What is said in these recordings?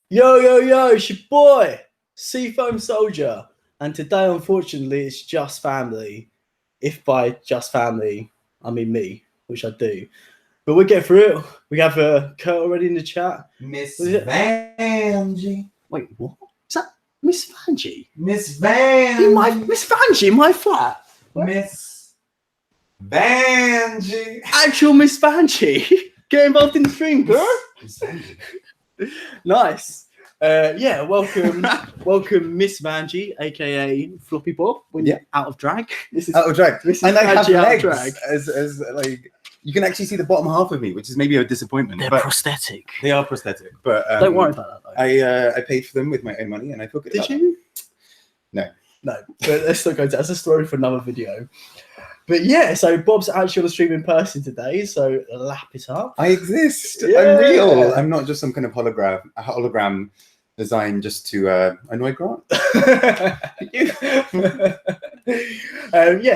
Yo, it's your boy, Seafoam Soldier. And today, unfortunately, it's just family. If by just family, I mean me, which I do. But we'll get through it. We have Kurt already in the chat. Miss Vanjie. Wait, what? Is that Miss Vanjie? Miss Vanjie. Miss Vanjie in my flat? Miss Vanjie. Actual Miss Vanjie. Get involved in the stream, girl. Miss Vanjie. Nice. Welcome Miss Vanjie, aka Floppy Bob, when you're out of drag. This is out of drag. And I have legs as like you can actually see the bottom half of me, which is maybe a disappointment. They're prosthetic. They are prosthetic, but don't worry about that though. I paid for them with my own money, and I feel good. Did you? No. But let's not go to that's a story for another video. But yeah, so Bob's actually on the stream in person today, so lap it up. I exist. Yeah. I'm real. I'm not just some kind of hologram designed just to annoy Grant.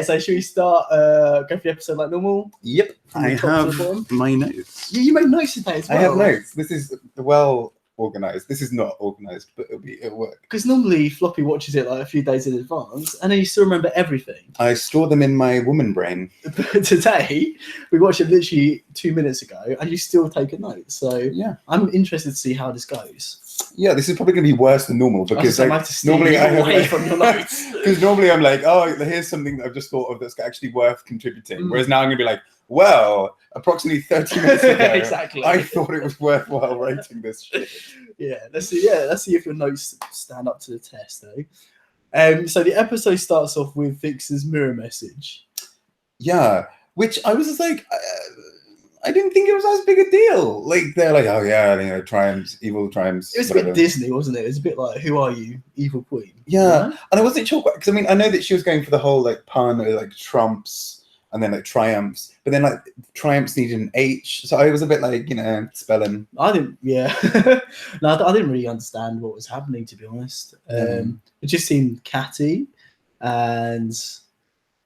So should we start go for the episode like normal? Yep. I have my notes. You made notes today as well. I have notes. This is well organized. This is not organized, but it'll work. Because normally Floppy watches it like a few days in advance, and then you still remember everything. I store them in my woman brain. But today we watched it literally 2 minutes ago, and you still take a note. So yeah, I'm interested to see how this goes. Yeah, this is probably going to be worse than normal because normally I have away from your notes. Because normally I'm like, oh, here's something that I've just thought of that's actually worth contributing. Whereas now I'm going to be like, well, approximately 30 minutes ago, exactly. I thought it was worthwhile writing this shit. Let's see if your notes stand up to the test, though. So the episode starts off with Vix's mirror message. Yeah, which I was just like, I didn't think it was as big a deal. Like they're like, oh yeah, triumphs, evil triumphs. It was a bit Disney, wasn't it? It was a bit like, who are you, evil queen? Yeah, and I wasn't sure because I mean I know that she was going for the whole like pun or like trumps and then like triumphs, but then like triumphs needed an H, so I was a bit like spelling. I didn't, no, I didn't really understand what was happening, to be honest. It just seemed catty and.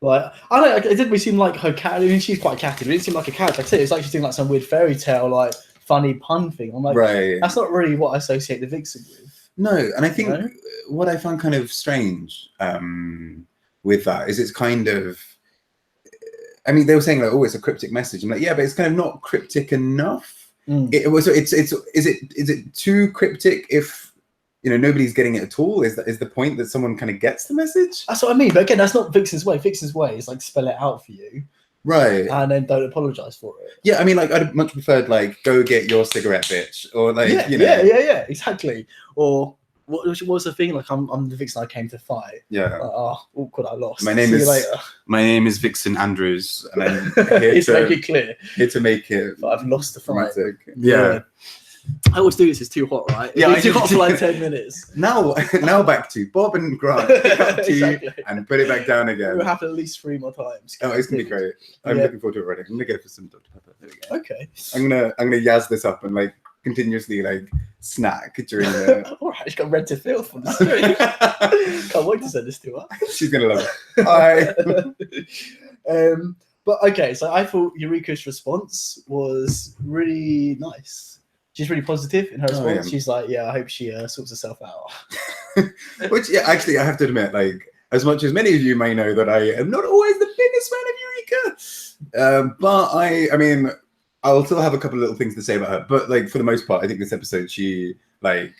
Like I don't know, it didn't really seem like her cat. I mean, she's quite catty, but it didn't seem like a character. Like I said, it's like she's doing like some weird fairy tale, like funny pun thing. I'm like, right. That's not really what I associate the Vixen with. No, and I think what I found kind of strange with that is it's kind of. I mean, they were saying like, oh, it's a cryptic message. I'm like, yeah, but it's kind of not cryptic enough. Is it too cryptic if? Nobody's getting it at all. Is the point that someone kind of gets the message? That's what I mean. But again, that's not Vixen's way. Vixen's way is like spell it out for you, right? And then don't apologize for it. Yeah, I mean, like I'd much preferred like go get your cigarette, bitch, or like yeah, exactly. Or what was the thing? Like I'm the Vixen I came to fight. Yeah. Like, oh, awkward. I lost. My name is Vixen Andrews, and I'm here to make it clear. Here to make it. But I've lost the fight. Yeah. I always do this. It's too hot, right? Yeah, it's too hot for like 10 minutes. Now back to Bob and Grant. Pick up tea and put it back down again. We'll happen at least 3 more times. Oh, it's gonna be great. I'm looking forward to it already. I'm gonna go for some Dr. Pepper. There we go. Okay. I'm gonna yazz this up and like continuously like snack during the. All right, she's got red to feel from the stream. Can't wait to send this to her. She's gonna love it. Hi. But okay, so I thought Eureka's response was really nice. She's really positive in her response. Yeah. She's like, yeah, I hope she sorts herself out. Which, yeah, actually, I have to admit, like, as much as many of you may know that I am not always the biggest fan of Eureka, but I mean, I'll still have a couple of little things to say about her. But, like, for the most part, I think this episode, she's a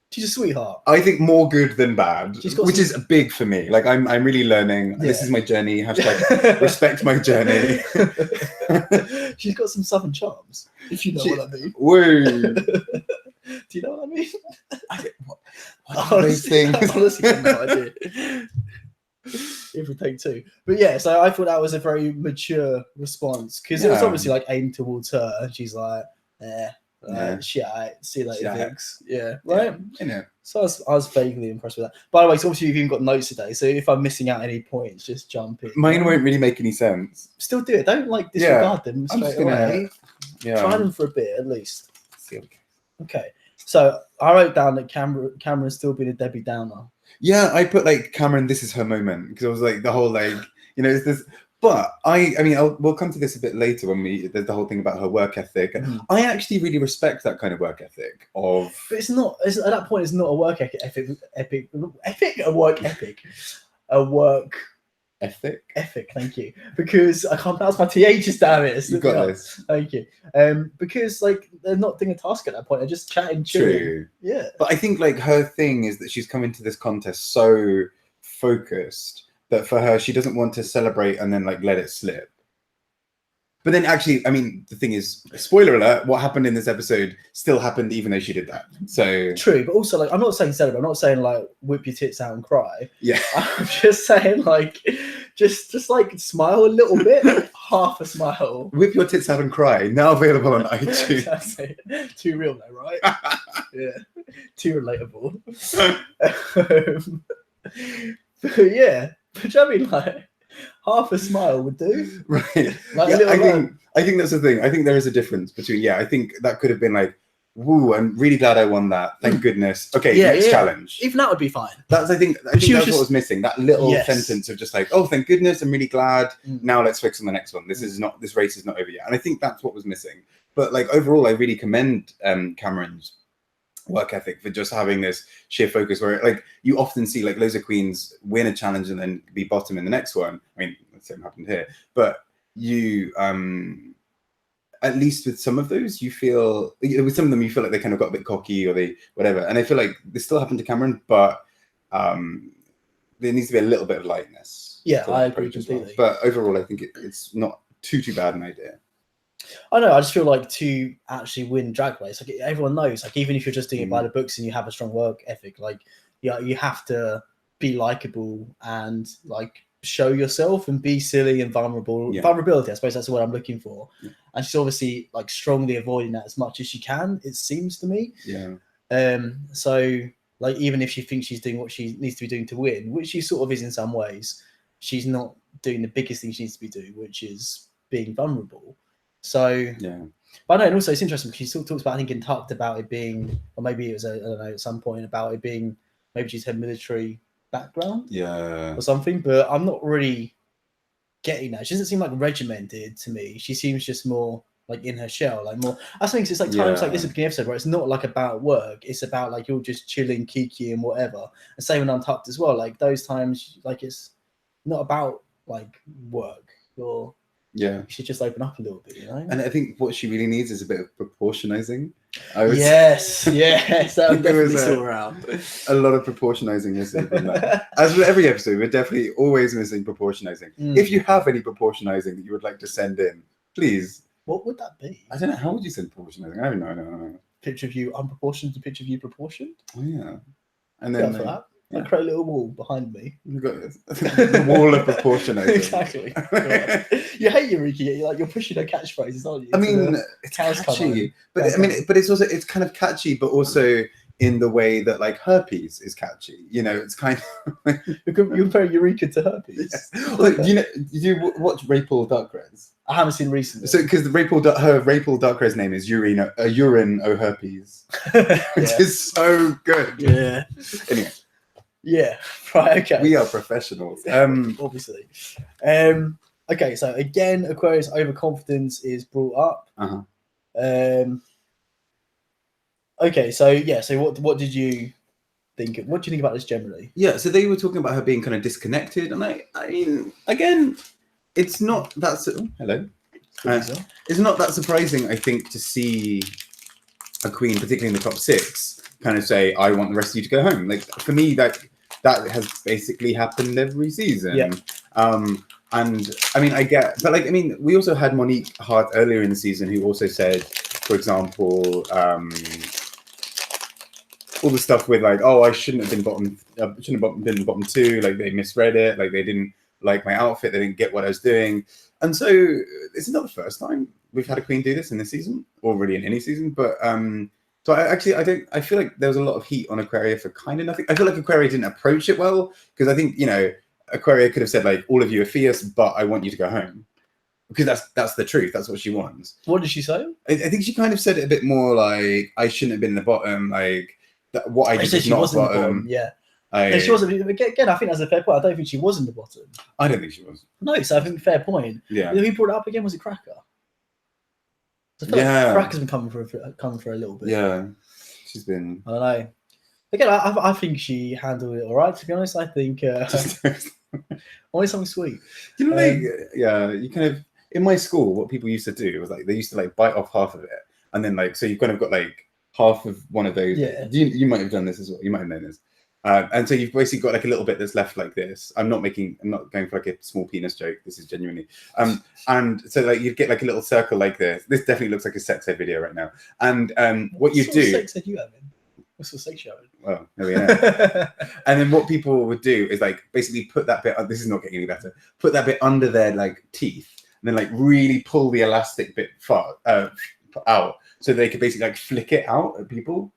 sweetheart. I think more good than bad, which is big for me. Like, I'm really learning. Yeah. This is my journey. # respect my journey. She's got some southern charms, if you know what I mean. Woo. Do you know what I mean? What are those things? Honestly, I have no idea. If we take two. But yeah, so I thought that was a very mature response because it was obviously like aimed towards her, and she's like, shit, see you later, Vix. Yeah, right? Yeah. So I was vaguely impressed with that. By the way, so obviously you've even got notes today, so if I'm missing out any points, just jump in. Mine won't really make any sense. Still do it. Don't like disregard them straight away. Try them for a bit at least. Okay. So I wrote down that Cameron's still been a Debbie Downer. Yeah, I put like Cameron, this is her moment because I was like the whole like it's this But we'll come to this a bit later when there's the whole thing about her work ethic. Mhm. I actually really respect that kind of work ethic of. But it's not. At that point, it's not a work ethic. A work ethic. A work ethic. Thank you. Because I can't pronounce my THs. Damn it! You got this. Thank you. Because like they're not doing a task at that point. They're just chatting, chilling. True. Yeah. But I think like her thing is that she's come into this contest so focused that for her she doesn't want to celebrate and then like let it slip. But then actually, I mean, the thing is, spoiler alert, what happened in this episode still happened even though she did that. So true, but also like I'm not saying celebrate, I'm not saying like whip your tits out and cry. Yeah. I'm just saying like just like smile a little bit, half a smile. Whip your tits out and cry, now available on iTunes. That's it. Too real though, right? Yeah. Too relatable. But yeah. But I mean like half a smile would do. Right. Like yeah, I think that's the thing. I think there is a difference between, I think that could have been like, woo, I'm really glad I won that. Thank goodness. Okay, next challenge. Even that would be fine. I think that's what was missing. That little sentence of just like, oh, thank goodness, I'm really glad. Now let's focus on the next one. This race is not over yet. And I think that's what was missing. But like overall, I really commend Cameron's work ethic for just having this sheer focus where like you often see like loads of queens win a challenge and then be bottom in the next one. I mean, the same happened here, but you at least with some of those you feel with some of them you feel like they kind of got a bit cocky or they whatever, and I feel like this still happened to Cameron, but there needs to be a little bit of lightness. I agree completely. But overall I think it's not too bad an idea. I know. I just feel like to actually win Drag Race, like everyone knows, like even if you're just doing it by the books and you have a strong work ethic, like you have to be likable and like show yourself and be silly and vulnerable. Vulnerability, I suppose that's what I'm looking for. And she's obviously like strongly avoiding that as much as she can. It seems to me. So like even if she thinks she's doing what she needs to be doing to win, which she sort of is in some ways, she's not doing the biggest thing she needs to be doing, which is being vulnerable. So but I know, and also it's interesting because she still talks about, I think in Tucked, about it being, or maybe it was I don't know, at some point about it being maybe she's had military background or something, but I'm not really getting that. She doesn't seem like regimented to me. She seems just more like in her shell, like more. I think it's like times like this at the beginning of the episode where it's not like about work, it's about like you're just chilling, kiki and whatever. And same in Untucked as well, like those times like it's not about like work or you should just open up a little bit, you know. And I think what she really needs is a bit of proportionizing. Yes, that would definitely sort around. A lot of proportionizing missing from that. As with every episode, we're definitely always missing proportionizing. If you have any proportionizing that you would like to send in, please. What would that be? I don't know. How would you send proportionizing? I don't know. Picture of you unproportioned to picture of you proportioned. Oh yeah, and then for that. I create a little wall behind me. You've got the wall of proportionizing. Exactly. You hate Eureka, you're pushing her catchphrases, aren't you? I mean, it's catchy, but it's kind of catchy, but also in the way that like herpes is catchy. You know, it's kind of you're comparing Eureka to herpes. Like, you know, did you watch RuPaul's Dark Race? I haven't seen recently. So because RuPaul's Dark Race name is urine o herpes, which is so good. Yeah. Anyway. Yeah, right, okay. We are professionals. Obviously. Okay, so again, Aquarius overconfidence is brought up. Okay, so what did you think? What do you think about this generally? Yeah, so they were talking about her being kind of disconnected, and I mean, again, it's not that it's not that surprising, I think, to see a queen, particularly in the top 6, kind of say, I want the rest of you to go home. Like for me, that has basically happened every season. And I mean, we also had Monique Hart earlier in the season who also said, for example, all the stuff with like, oh, I shouldn't have been bottom 2, like they misread it, like they didn't like my outfit, they didn't get what I was doing. And so it's not the first time we've had a queen do this in this season, or really in any season, but so I feel like there was a lot of heat on Aquaria for kind of nothing. I feel like Aquaria didn't approach it well, because I think, you know, Aquaria could have said like, all of you are fierce, but I want you to go home, because that's the truth. That's what she wants. What did she say? I think she kind of said it a bit more like, I shouldn't have been in the bottom, like what I did was not bottom. Yeah. She wasn't. Again, I think that's a fair point. I don't think she was in the bottom. I don't think she was. No, so I think fair point. Yeah. Who brought it up again? Was it Cracker? I feel like Cracker's been coming for a little bit. Yeah, she's been. I don't know. Again, I think she handled it all right. To be honest, I think only something sweet. You know, you kind of in my school, what people used to do was like they used to like bite off half of it, and then like so you've kind of got like half of one of those. Yeah. You might have done this as well. You might have known this. And so you've basically got like a little bit that's left like this. I'm not going for like a small penis joke. This is genuinely. And so like you'd get like a little circle like this. This definitely looks like a sex ed video right now. And what you do. What sex ed you having? What's the sex show? Well, there we go. And then what people would do is like basically put that bit. This is not getting any better. Put that bit under their like teeth, and then like really pull the elastic bit out, so they could basically like flick it out at people.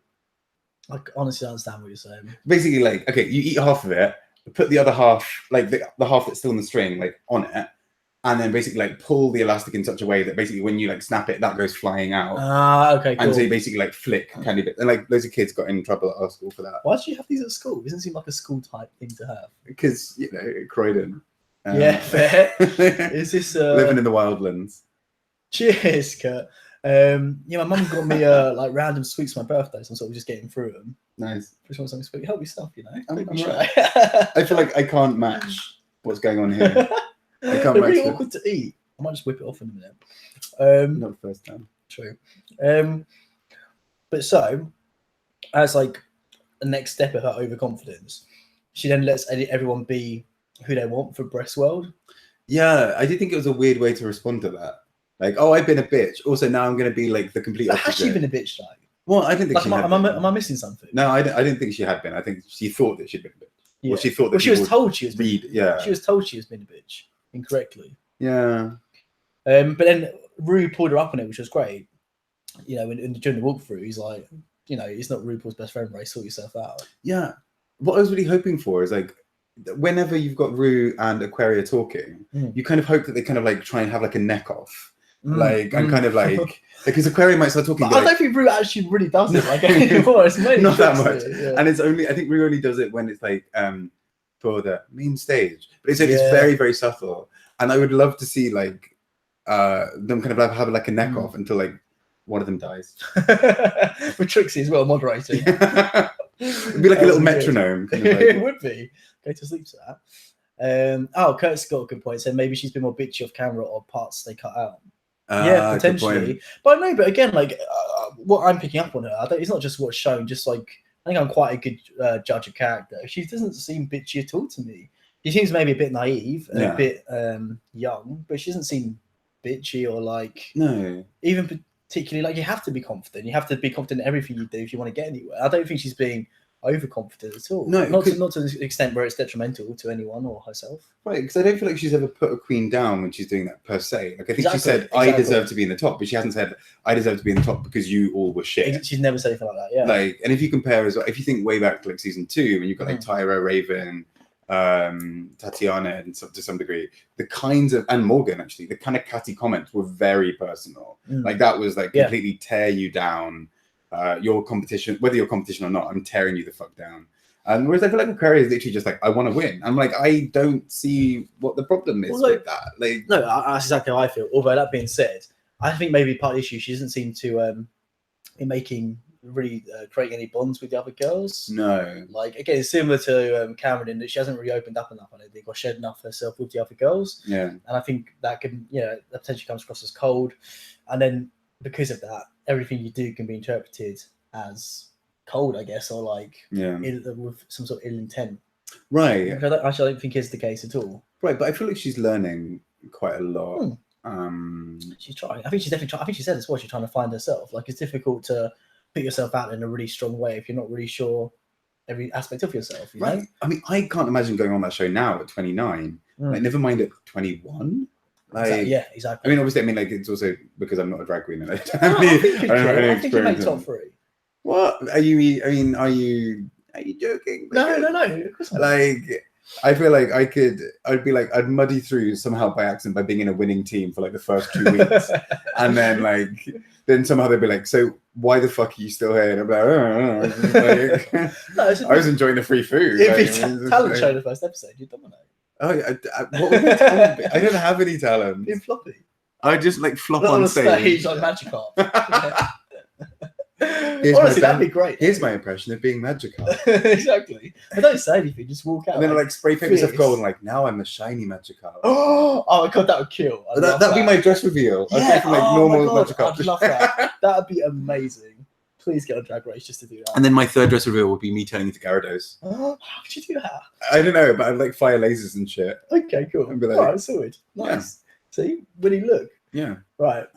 I honestly don't understand what you're saying. Basically, like, okay, you eat half of it, put the other half, like the half that's still in the string, like on it, and then basically like pull the elastic in such a way that basically when you like snap it, that goes flying out. Okay, cool. And so you basically like flick candy bits. And like loads of kids got in trouble at our school for that. Why did you have these at school? It doesn't seem like a school type thing to have. Because, you know, Croydon. Yeah, fair. Is this living in the wildlands? Cheers, Kurt. Yeah, my mum got me like random sweets for my birthday, so I'm sort of just getting through them. Nice. Just want something sweet. Help yourself, you know. I'm right. I feel like I can't match what's going on here. I can't They're match really it. awkward to eat. I might just whip it off in a minute. Not the first time. True. But so, as like the next step of her overconfidence, she then lets everyone be who they want for Breast World. Yeah, I did think it was a weird way to respond to that. Like, oh, I've been a bitch. Also, now I'm going to be like the complete opposite. Has she been a bitch though? Well, I didn't think like, she had been. Am I missing something? No, I didn't think she had been. I think she thought that she'd been a bitch. Yeah. Well, she thought that she was told she was. Yeah. She was told she was being a bitch incorrectly. Yeah. But then Ru pulled her up on it, which was great. You know, during the walkthrough, he's like, you know, it's not RuPaul's best friend, Ray. Sort yourself out. Yeah. What I was really hoping for is like, whenever you've got Ru and Aquaria talking, you kind of hope that they kind of like try and have like a neck off. And kind of like because Aquaria might start talking. I don't think Ru actually really does it like anymore. It's not that much, yeah. And it's only I think Ru only does it when it's like for the main stage, but it's like it's very very subtle. And I would love to see like them kind of have like a neck off until like one of them dies. With Trixie as well moderating. It'd be like a little metronome. Kind of like. It would be. Go to sleep to that. Kurt's got a good point. So maybe she's been more bitchy off camera or parts they cut out. Yeah, potentially. But no, but again, like what I'm picking up on her, it's not just what's shown. Just like I think I'm quite a good judge of character. She doesn't seem bitchy at all to me. She seems maybe a bit naive and a bit young, but she doesn't seem bitchy or like even particularly like you have to be confident. You have to be confident in everything you do if you want to get anywhere. I don't think she's being overconfident at all. No, not to the extent where it's detrimental to anyone or herself. Right, because I don't feel like she's ever put a queen down when she's doing that per se. Like I think she said, "I deserve to be in the top," but she hasn't said, "I deserve to be in the top because you all were shit." She's never said anything like that. Yeah. Like, and if you compare as well, if you think way back to like season 2, when you've got like Tyra, Raven, Tatiana, and to some degree, the kinds of and Morgan actually, the kind of catty comments were very personal. Like that was like completely tear you down. Your competition, whether you're competition or not, I'm tearing you the fuck down. And whereas I feel like Aquaria is literally just like, I want to win. I'm like, I don't see what the problem is with that. Like, no, that's exactly how I feel. Although that being said, I think maybe part of the issue she doesn't seem to be creating any bonds with the other girls. No, like again, it's similar to Cameron in that she hasn't really opened up enough, I don't think, or shared enough herself with the other girls. Yeah, and I think that can, that potentially comes across as cold, and then because of that, everything you do can be interpreted as cold, I guess, or like with some sort of ill intent. Right. Which I don't think is the case at all. Right, but I feel like she's learning quite a lot. She's trying. I think she's definitely trying. I think she said as well, she's trying to find herself. Like it's difficult to put yourself out in a really strong way if you're not really sure every aspect of yourself. You know? I mean, I can't imagine going on that show now at 29. Like, never mind at 21. Like, exactly. I mean, obviously, like it's also because I'm not a drag queen and I don't I think you make top 3. What are you? I mean, are you joking? No. Of course not. Like, I feel like I'd muddy through somehow by accident by being in a winning team for like the first 2 weeks, and then somehow they'd be like, so why the fuck are you still here? And I'm like, oh. I was enjoying the free food. It'd be talent show the first episode. You'd dominate. Oh, what would my talent be? I don't have any talent. Being floppy. I just like flop Not on stage on Magikarp. Honestly, that'd be great. Here's my impression of being Magikarp. Exactly. I don't say anything, just walk out. And then like spray paint myself gold and like, now I'm a shiny Magikarp. Oh my god, that would kill. That'd be my dress reveal. Yeah. I'd go from like normal Magikarp. I'd love that. That'd be amazing. Please get on Drag Race just to do that. And then my third dress reveal would be me turning into Gyarados. How would you do that? I don't know, but I'd like fire lasers and shit. Okay, cool. And be like, alright, sorted. Nice. Yeah. See? Winning look. Yeah. Right.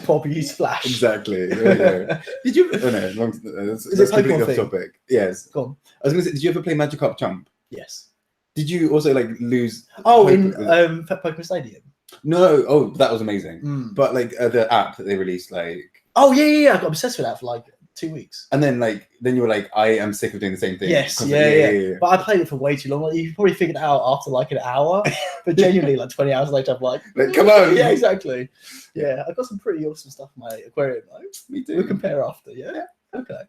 Poppy's Flash. Exactly. There we go. Did you? Oh no, that's completely off topic. Yes. Go on. I was going to say, did you ever play Magikarp Jump? Yes. Did you also like lose? Oh, in Pokemon Stadium. No. Oh, that was amazing. But like the app that they released, like. Oh yeah. I got obsessed with that for like 2 weeks. And then you were like, I am sick of doing the same thing. Yes, yeah. But I played it for way too long. Like, you probably figured it out after like an hour, but genuinely like 20 hours later, I'm like come on. Yeah, exactly. Yeah, I got some pretty awesome stuff in my aquarium though. Me too. We'll compare after. Yeah. Okay.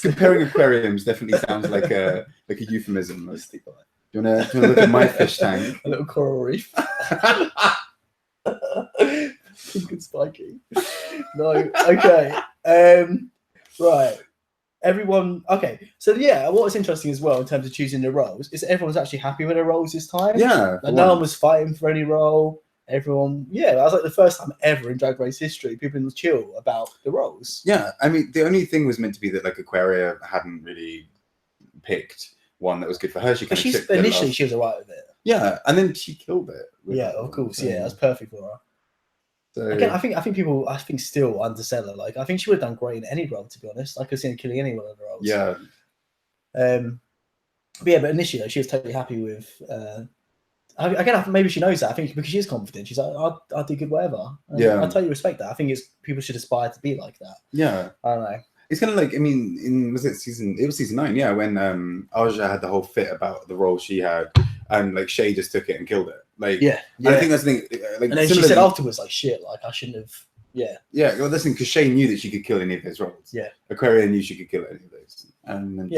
Comparing aquariums definitely sounds like a euphemism. Do you wanna look at my fish tank? A little coral reef. Pink and spiky. No. Okay. Right. Everyone. Okay. So yeah, what was interesting as well in terms of choosing the roles is everyone's actually happy with their roles this time. Yeah. Like, no one was fighting for any role. Everyone. Yeah, that was like the first time ever in Drag Race history people were chill about the roles. Yeah. I mean, the only thing was meant to be that like Aquaria hadn't really picked one that was good for her. She was alright with it. Yeah, and then she killed it. Yeah, of course. Yeah, that's perfect for her. So, again, I think people still undersell her. Like, I think she would have done great in any role, to be honest. I could see her killing any one of the roles. Yeah. But initially, like, she was totally happy with. Again, maybe she knows that. I think because she is confident, she's like, I'll do good whatever. And I totally respect that. I think people should aspire to be like that. Yeah. I don't know. It's kind of like, I mean, was it season 9, yeah, when Aja had the whole fit about the role she had, and like Shay just took it and killed it. Like, yeah. I think that's the thing. Like, and then she said afterwards, like, shit, like I shouldn't have. Yeah. Yeah. Well, that's the thing, because Shay knew that she could kill any of those roles. Yeah. Aquaria knew she could kill any of those, and then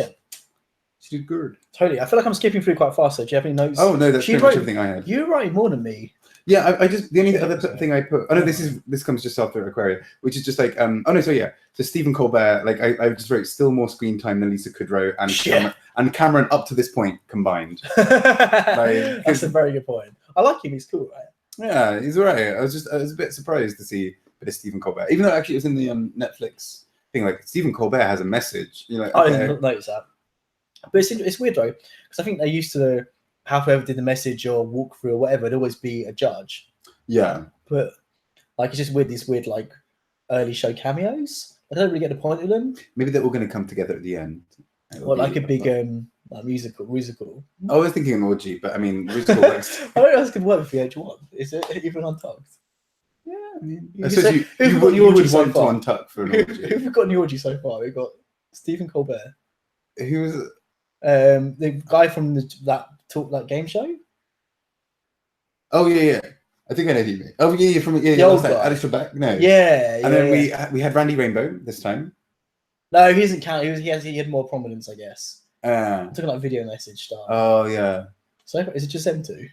she did good. Totally. I feel like I'm skipping through quite fast. So do you have any notes? Oh no, that's pretty much everything I had. You were writing more than me. Yeah, I just the only other thing I put. Oh no, this comes just after Aquaria, which is just like So Stephen Colbert, like I just wrote still more screen time than Lisa Kudrow and Cameron up to this point combined. That's a very good point. I like him. He's cool, right? Yeah, he's alright. I was a bit surprised to see a bit of Stephen Colbert, even though actually it was in the Netflix thing. Like Stephen Colbert has a message. You're like, okay. I didn't notice that, but it's weird though because I think they used to. Whoever did the message or walkthrough or whatever, it'd always be a judge. Yeah. But like it's just these weird like early show cameos. I don't really get the point of them. Maybe they're all going to come together at the end. Well, like a big musical. I was thinking an orgy, but I mean musical works. I don't know if it's going to work for VH1. Is it even untucked? Yeah, I mean, you would want to untuck for an orgy. Who've we got an orgy so far? We've got Stephen Colbert. Who was it? The guy from that game show. Oh yeah. I think I know who you mean. Oh yeah, from the old guy. Alice Trebek. No. Yeah. And then we had Randy Rainbow this time. No, he doesn't count. He had more prominence, I guess. I'm talking like video message stuff. Oh yeah. So is it just them two?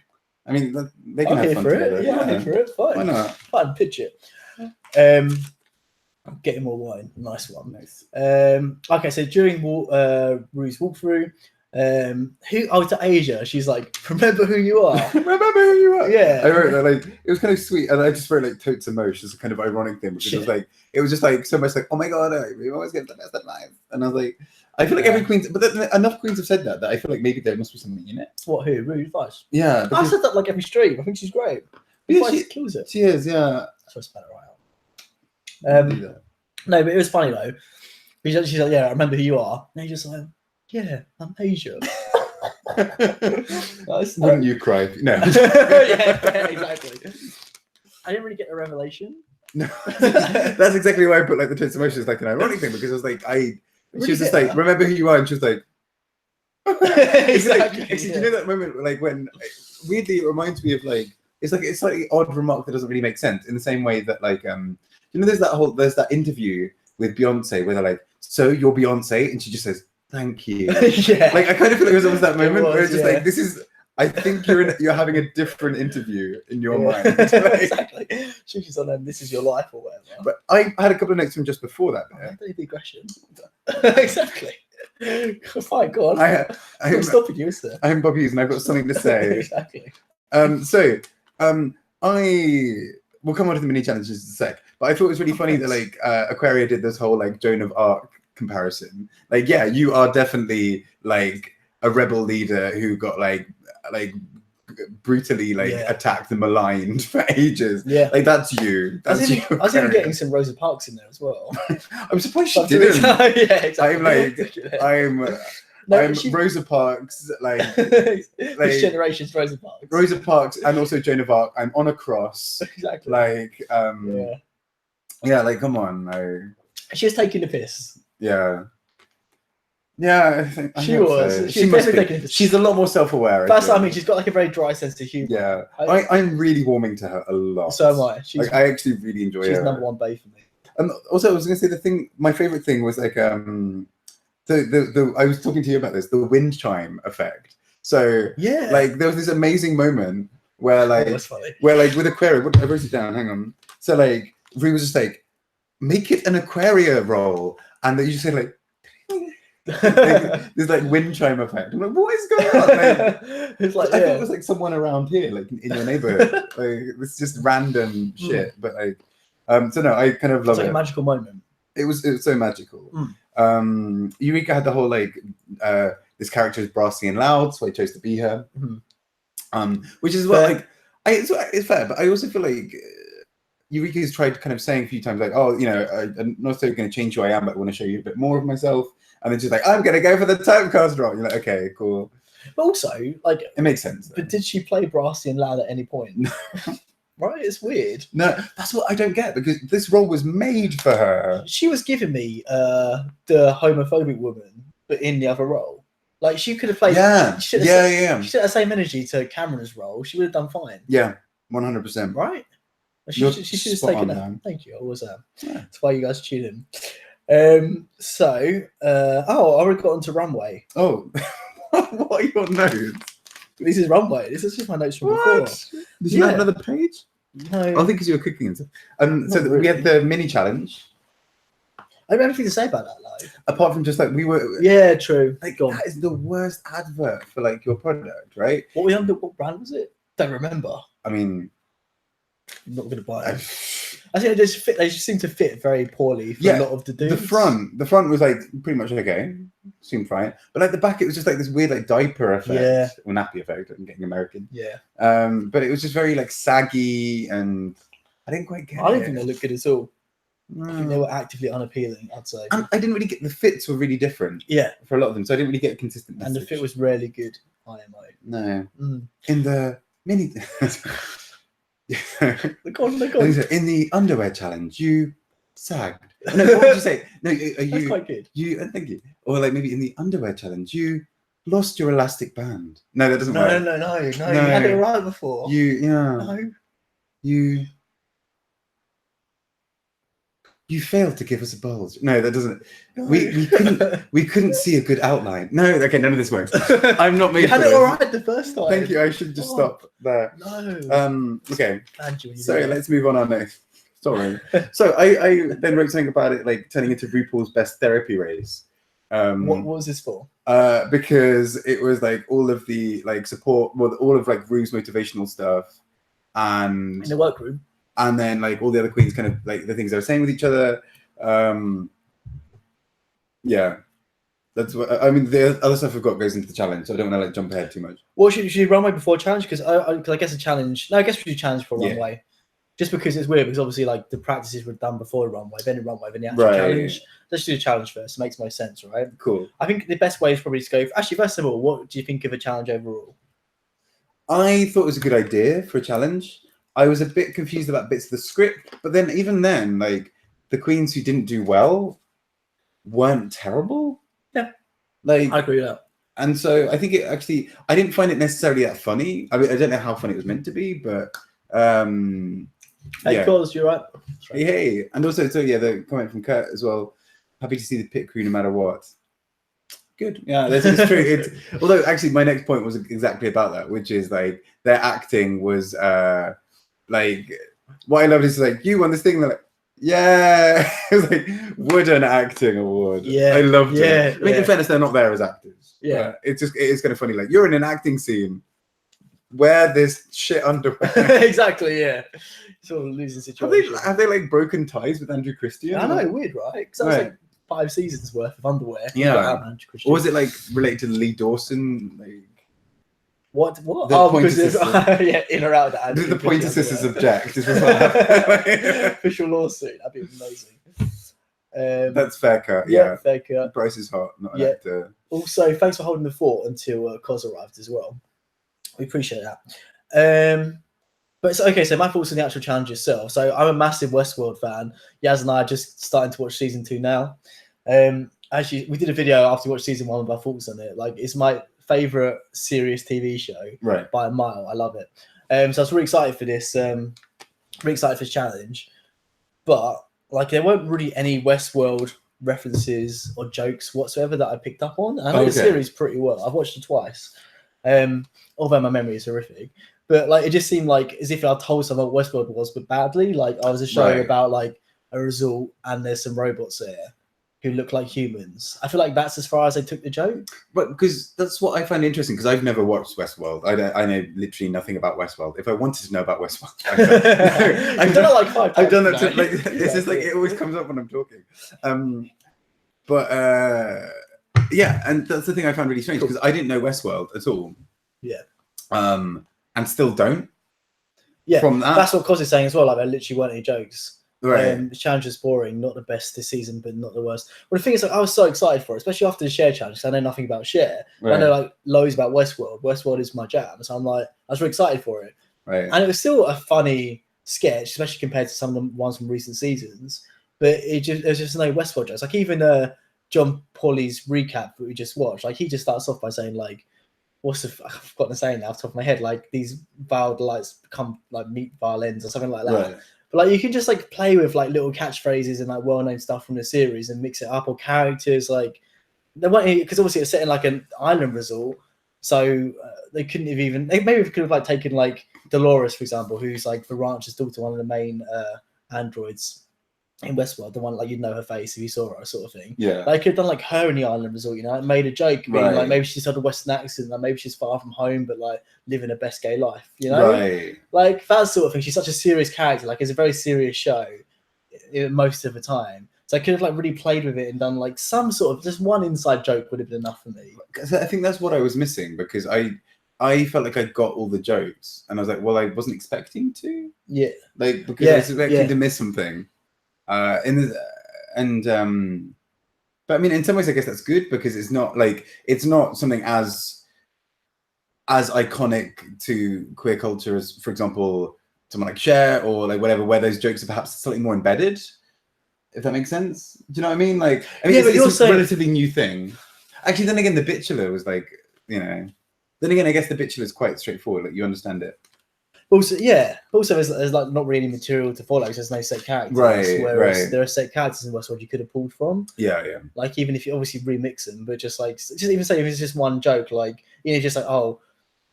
I mean, they can have fun together. Yeah, I'm here for it. Fine. Why not? Fine, pitch it. I'm getting more wine. Nice one. Nice. Okay, so during Rue's walkthrough, to Asia, she's like, remember who you are. Remember who you are. Yeah. I wrote that, like, it was kind of sweet, and I just wrote like totes emotion as a kind of ironic thing because it was just like so much like, oh my god, we always get the best of life. And I was like, I feel like every queen, but enough queens have said that I feel like maybe there must be something in it. What, who? Rue Vice? Yeah. I said that like every stream. I think she's great. Yeah, she kills it. She is, yeah. So I spell it right out. No, but it was funny though. She's like, yeah, I remember who you are. And he's just like, yeah, I'm Asia. Wouldn't you cry? No. yeah, exactly. I didn't really get a revelation. No, that's exactly why I put like the totes emotions like an ironic thing because I was like, she was just like, remember who you are, and she was like, Exactly. Do you know that moment, like when weirdly it reminds me of like it's like it's slightly odd remark that doesn't really make sense in the same way that like you know there's that interview with Beyonce where they're like, so you're Beyonce, and she just says thank you. Yeah. Like I kind of feel like it was almost that moment where it's just yeah. like this is. I think you're having a different interview in your mind. Like, Exactly. She's on this is your life or whatever. but I had a couple of notes from just before that. The aggression. Exactly. Fine, go on. I'm stopping you, is there? I'm Bob Hughes and I've got something to say. Exactly. I will come on to the mini challenges in a sec, but I thought it was really funny that like Aquaria did this whole like Joan of Arc comparison. Like, yeah, you are definitely like a rebel leader who got like brutally like attacked and maligned for ages. Yeah, like that's you. I was even getting some Rosa Parks in there as well. I'm surprised she didn't. Yeah, exactly. I'm Rosa Parks, like this generation's Rosa Parks. Rosa Parks, and also Joan of Arc. I'm on a cross. Exactly. Like, yeah, like come on, she was taking the piss. Yeah. Yeah, I think she was. So. She must be. She's a lot more self-aware. That's what I mean. She's got like a very dry sense of humor. Yeah, I'm really warming to her a lot. So am I. Like, I actually really enjoy her. She's number one bae for me. And also, I was going to say my favorite thing was like I was talking to you about this, the wind chime effect. So yeah, like there was this amazing moment where like with Aquaria, I wrote it down. Hang on. So like Rue was just like, make it an Aquaria role, and then you just say like. There's like wind chime effect. I'm like, what is going on? Like, it's like I thought it was like someone around here, like in your neighborhood. Like it's just random shit. But like, so no, I kind of love it. It's like a magical moment. It was so magical. Eureka had the whole like this character is brassy and loud, so I chose to be her. Which is what like it's fair, but I also feel like Eureka's tried kind of saying a few times like, oh, you know, I'm not necessarily going to change who I am, but I want to show you a bit more of myself. And then she's like, I'm going to go for the typecast role. You're like, okay, cool. But also, like... It makes sense. Though. But did she play brassy and loud at any point? Right? It's weird. No, that's what I don't get, because this role was made for her. She was giving me the homophobic woman, but in the other role. Like, she could have played... She should have the same energy to Cameron's role. She would have done fine. Yeah, 100%. Right? She should have taken that. Thank you. I was That's why you guys tuned in. I already got onto Runway. Oh, what are your notes? This is Runway. This is just my notes from before. Did you have another page? No. I think because you were cooking and stuff. So we had the mini challenge. I don't have anything to say about that, though. Apart from just like we were. Yeah, true. Like, that is the worst advert for like your product, right? What brand was it? Don't remember. I mean, I'm not going to buy it. I think they just seem to fit very poorly for a lot of the dudes. The front was like pretty much okay, seemed fine. But like the back, it was just like this weird like diaper effect, or nappy effect. I'm getting American. Yeah. But it was just very like saggy, and I didn't quite get it. I don't think they looked good at all. I think they were actively unappealing, I'd say. And I didn't really get the fits were really different. Yeah. For a lot of them, so I didn't really get a consistent message. And the fit was rarely good. IMO. No. In the mini. Look on. In the underwear challenge, you sagged. No, what would you say? No, That's quite good. Thank you. Or like maybe in the underwear challenge, you lost your elastic band. No, that doesn't work. No. You had it right before. You failed to give us a bulge. No, that doesn't. No. We couldn't see a good outline. No, okay, none of this works. I'm not making. You had it all right the first time. Thank you. I should just stop there. No. Okay. So let's move on our next. Sorry. So I then wrote something about it like turning into RuPaul's best therapy race. What was this for? Because it was like all of the like support, all of like Ru's motivational stuff, and in the workroom. And then like all the other queens kind of like the things they were saying with each other. Yeah. That's what I mean. The other stuff we've got goes into the challenge, so I don't want to like jump ahead too much. Well, should you runway before challenge? Because I guess a challenge. No, I guess we should challenge for runway. Just because it's weird, because obviously like the practices were done before the runway, then the actual challenge. Let's do the challenge first. It makes most sense, right? Cool. I think the best way is probably to go. Actually, first of all, what do you think of a challenge overall? I thought it was a good idea for a challenge. I was a bit confused about bits of the script, but then even then, like the queens who didn't do well weren't terrible. Yeah, like I agree with that. And so I think it actually, I didn't find it necessarily that funny. I mean, I don't know how funny it was meant to be, but Hey, Cause, you're right. Hey. And also, so yeah, the comment from Kurt as well. Happy to see the pit crew no matter what. Good. Yeah, it's true. Although actually my next point was exactly about that, which is like their acting was like, what I loved is like, you won this thing. They're like, yeah, it was like wooden acting award. Yeah, I loved it. I mean, yeah. in fairness, they're not there as actors. Yeah, it's kind of funny. Like, you're in an acting scene. Wear this shit underwear. Exactly. Yeah, sort of losing situation. Have they like broken ties with Andrew Christian? I know, weird, right? Because that was like 5 seasons worth of underwear. Yeah. Or was it like related to Lee Dawson? Like, what? The Pointer Sisters. Yeah, in or out of the Pointer Sisters object. Official lawsuit. That'd be amazing. That's fair cut. Yeah, fair cut. Bryce is hot, not an actor. Also, thanks for holding the fort until Cos arrived as well. We appreciate that. But so, okay, so my thoughts on the actual challenge itself. So I'm a massive Westworld fan. Yaz and I are just starting to watch season 2 now. Actually, we did a video after we watched season 1 with our thoughts on it. Like, it's my favorite serious TV show by a mile. I love it. So I was really excited for this. Really excited for this challenge. But like, there weren't really any Westworld references or jokes whatsoever that I picked up on. I know the series pretty well. I've watched it twice. Although my memory is horrific. But like, it just seemed like as if I told someone what Westworld was, but badly. Like, I was a show about like a resort and there's some robots there who look like humans. I feel like that's as far as they took the joke. But because that's what I find interesting, because I've never watched Westworld. I know literally nothing about Westworld. If I wanted to know about Westworld, I've done it like 5 times. I've done that. Like, it's just like it always comes up when I'm talking. Yeah, and that's the thing I found really strange because I didn't know Westworld at all. Yeah. And still don't. Yeah, from that. That's what Cos is saying as well. Like, there literally weren't any jokes. Right. The challenge was boring, not the best this season, but not the worst. Well, the thing is, like, I was so excited for it, especially after the Share challenge. I know nothing about Share. Right. I know like loads about Westworld. Westworld is my jam, so I'm like, I was really excited for it. Right. And it was still a funny sketch, especially compared to some of the ones from recent seasons. But there's just no Westworld jokes. Like, even John Pauly's recap that we just watched, like, he just starts off by saying like, I've forgotten the saying now off the top of my head, like, these violent lights become like meat violins or something like that. Right. But like, you can just like play with like little catchphrases and like well-known stuff from the series and mix it up, or characters. Like, they weren't, because obviously it's set in like an island resort, so they couldn't have even. They maybe could have like taken like Dolores, for example, who's like the rancher's daughter, one of the main androids in Westworld, the one like you'd know her face if you saw her, sort of thing. Yeah. Like, could have done like her in the island resort, you know, like made a joke, being like maybe she's had a Western accent, like maybe she's far from home, but like living her best gay life, you know? Right. Like, that sort of thing. She's such a serious character. Like, it's a very serious show most of the time. So I could have like really played with it and done like some sort of just one inside joke would have been enough for me. I think that's what I was missing, because I felt like I got all the jokes and I was like, well, I wasn't expecting to. Yeah. Like, because I was expecting to miss something. But I mean, in some ways, I guess that's good, because it's not something as iconic to queer culture as, for example, someone like Cher or like whatever, where those jokes are perhaps slightly more embedded. If that makes sense, do you know what I mean? Like, I mean, it's a relatively new thing. Actually, then again, The Bachelor was like, you know. Then again, I guess The Bachelor is quite straightforward. Like, you understand it. Also, yeah. Also, there's like not really material to follow because there's no set characters. Right. Whereas there are set characters in Westworld you could have pulled from. Yeah, yeah. Like, even if you obviously remix them, but just even say if it's just one joke, like, you know, just like, oh,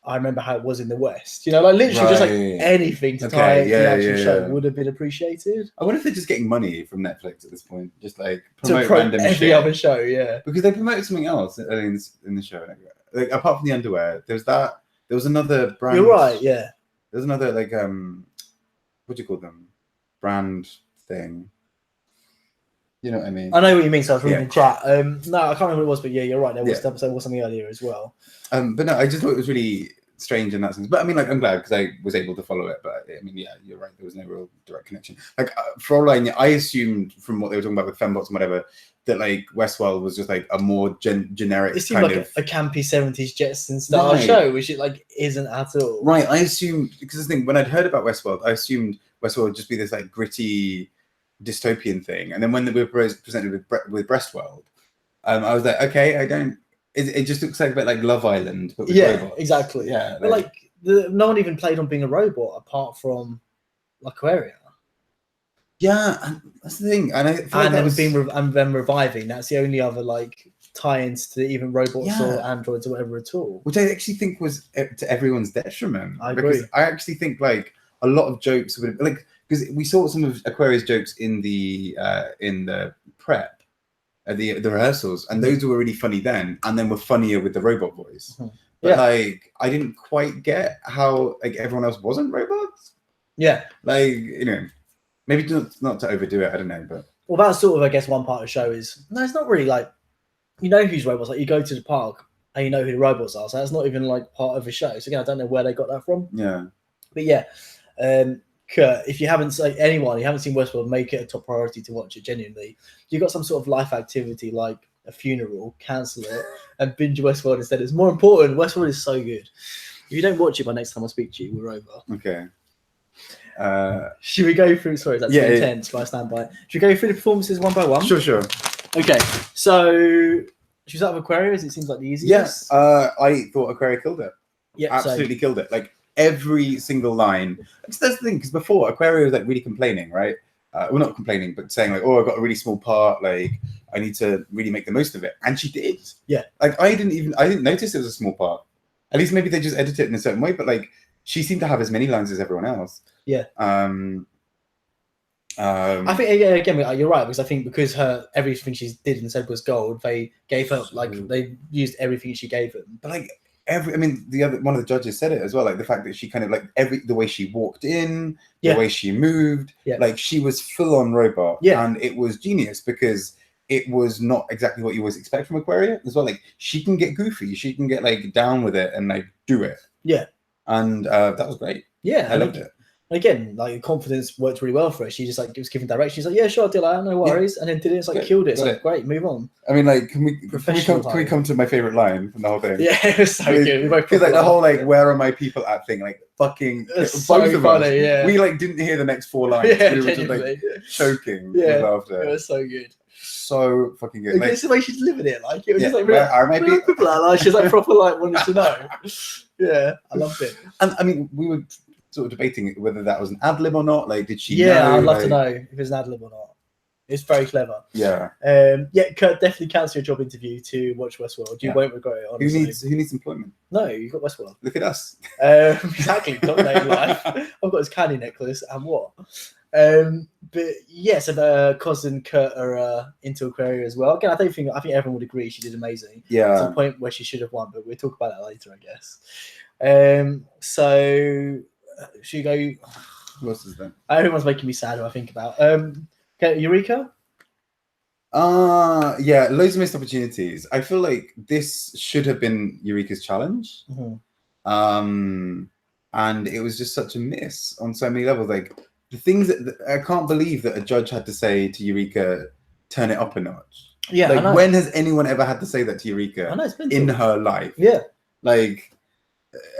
I remember how it was in the West. You know, like literally just like anything to tie the actual show would have been appreciated. I wonder if they're just getting money from Netflix at this point, just like promote random every other show, because they promoted something else in the show. Like, apart from the underwear, there was another brand. You're right, yeah. There's another like what do you call them? Brand thing. You know what I mean? I know what you mean. So I was reading the chat. No, I can't remember what it was, but yeah, you're right. There was something earlier as well. But no, I just thought it was really strange in that sense. But I mean, like, I'm glad because I was able to follow it. But I mean, yeah, you're right. There was no real direct connection. Like, for all I assumed from what they were talking about with fembots and whatever, that like Westworld was just like a more generic. It seemed kind like a campy 70s Jetsons style show, which it like isn't at all. Right. I assumed, because the thing, when I'd heard about Westworld, I assumed Westworld would just be this like gritty dystopian thing. And then when we were presented with Breastworld, I was like, okay, I don't it just looks like a bit like Love Island, but with Yeah, robots. exactly. Yeah, But like no one even played on being a robot apart from Aquaria. Yeah, and that's the thing, and I feel like And that then was and then reviving. That's the only other like tie-ins to even robots or androids or whatever at all. which I actually think was to everyone's detriment. I agree. Because I actually think like a lot of jokes would like because we saw some of Aquaria's jokes in the prep, the rehearsals, and those were really funny then, and then were funnier with the robot voice. But like I didn't quite get how like everyone else wasn't robots. Yeah, like maybe not to overdo it. I don't know, but well, that's sort of I guess one part of the show is no, it's not really like you know who's robots. Like you go to the park and you know who the robots are, so that's not even like part of the show. So again, I don't know where they got that from. Yeah, but yeah. Kurt, if you haven't seen Westworld, make it a top priority to watch it. Genuinely, you got some sort of life activity like a funeral, cancel it and binge Westworld instead. It's more important. Westworld is so good. If you don't watch it by next time I speak to you, we're over. Okay. Should we go through? Sorry, that's intense, but I stand by it. Should we go through the performances one by one? Sure. Okay, so she's out of Aquarius. It seems like the easiest. Yes, I thought Aquaria killed it. Yeah, absolutely killed it. Like every single line. That's the thing, because before Aquaria was like really complaining, right? Well, not complaining, but saying like, "Oh, I got a really small part. Like, I need to really make the most of it," and she did. Yeah. Like I didn't notice it was a small part. At least maybe they just edit it in a certain way, but like she seemed to have as many lines as everyone else. Yeah. I think again you're right, because I think because everything she did and said was gold, they gave her they used everything she gave them. But like one of the judges said it as well, like the fact that she kind of like the way she walked in, the way she moved, like she was full on robot, and it was genius because it was not exactly what you always expect from Aquaria as well. Like she can get goofy, she can get like down with it and like do it. Yeah, and that was great. Yeah, I loved it. Again, like confidence worked really well for her. She just like was giving direction. She's like, "Yeah, sure, I'll do that. No worries." And then did it. It's like killed it. It's like great, move on. I mean, like, can we come to my favorite line from the whole thing? Yeah, it was so good. We both like the whole like "Where are my people at" thing, like fucking both so of funny, us. Yeah, we like didn't hear the next 4 lines. Yeah, we were just like choking with laughter. It was so good. So fucking good. Like, it's the way she delivered it. Like it was just like, where are my people? Like she's like proper like wanted to know. Yeah, I loved it. And I mean, we were sort of debating whether that was an ad lib or not. Like, did she? Yeah, I'd love to know if it's an ad lib or not. It's very clever. Yeah. Kurt, definitely cancel your job interview to watch Westworld. You won't regret it. Honestly. Who needs employment? No, you've got Westworld. Look at us. Exactly. Dominating life. I've got his candy necklace and what? But yes, Cos and Kurt are into Aquaria as well. Again, I think everyone would agree she did amazing. Yeah. To the point where she should have won, but we'll talk about that later, I guess. So should you go? Who else is there? Everyone's making me sad who I think about. Okay, Eureka? Yeah, loads of missed opportunities. I feel like this should have been Eureka's challenge. Mm-hmm. And it was just such a miss on so many levels. Like the things that I can't believe that a judge had to say to Eureka, turn it up a notch. Yeah. Like when has anyone ever had to say that to Eureka in her life? Yeah. Like,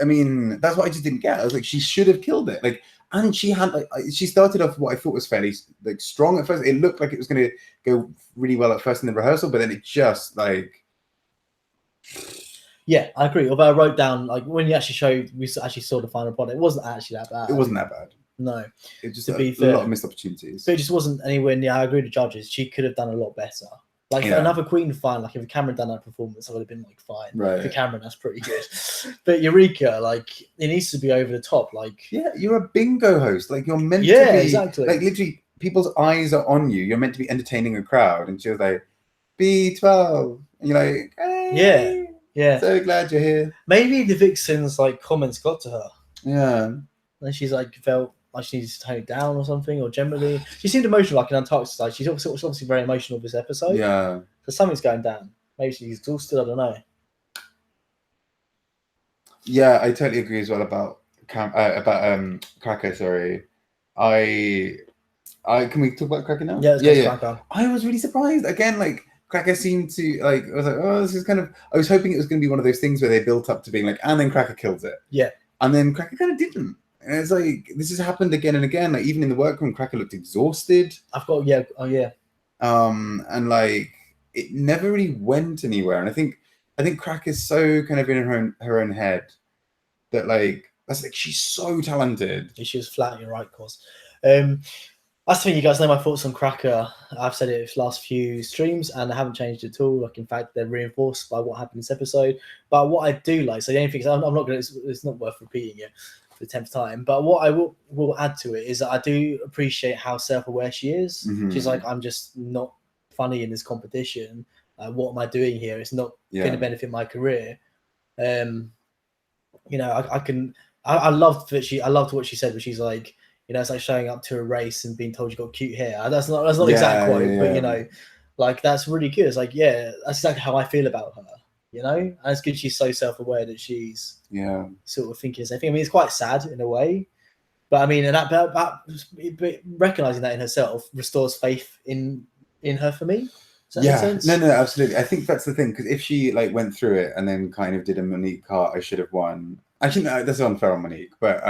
I mean, that's what I just didn't get. I was like, she should have killed it. Like, and she had she started off what I thought was fairly like strong at first. It looked like it was going to go really well at first in the rehearsal, but then it just like. Yeah, I agree. Although I wrote down like when we actually saw the final product, it wasn't actually that bad. It wasn't that bad. No, it just a lot of missed opportunities. But it just wasn't anywhere near. I agree with the judges. She could have done a lot better. Like another Queen, fine. Like if Cameron done that performance, I would have been like fine. Right. For Cameron, that's pretty good. But Eureka, like it needs to be over the top. Like you're a bingo host. Like you're meant to be. Yeah, exactly. Like literally, people's eyes are on you. You're meant to be entertaining a crowd. And she was like, B12, and you're like, hey, yeah. So glad you're here. Maybe the Vixen's like comments got to her. Yeah. And she's like felt like she needs to tone it down or something, or generally she seemed emotional, like in Antarctica. Like she's obviously very emotional this episode. Yeah. So something's going down. Maybe she's exhausted. I don't know. Yeah, I totally agree as well about Cracker. Sorry, I can we talk about Cracker now? Yeah. I was really surprised again. Like Cracker seemed to like. I was like, oh, this is kind of. I was hoping it was going to be one of those things where they built up to being like, and then Cracker kills it. Yeah. And then Cracker kind of didn't. And it's like this has happened again and again. Like even in the workroom, Cracker looked exhausted. And like it never really went anywhere. And I think I think Crack is so kind of in her own head that like that's like she's so talented. She was flat. You're right, of course. That's the thing, you guys know my thoughts on Cracker. I've said it the last few streams and I haven't changed at all. Like, in fact, they're reinforced by what happened in this episode. But what I do like, so the only thing, I'm not going to, it's not worth repeating it for the 10th time. But what I will add to it is that I do appreciate how self-aware she is. Mhm. She's like, I'm just not funny in this competition. What am I doing here? It's not going to benefit my career. You know, I loved what she said, where she's like, you know, it's like showing up to a race and being told you got cute hair. That's not the exact quote, but you know, like that's really good. It's like, yeah, that's exactly how I feel about her. You know, and it's good she's so self-aware that she's sort of thinking the same thing. I mean, it's quite sad in a way, but I mean, and that recognizing that in herself restores faith in her for me. Does that make sense? No, absolutely. I think that's the thing, because if she like went through it and then kind of did a Monique Hart, I should have won. Actually, no, that's unfair on Monique, but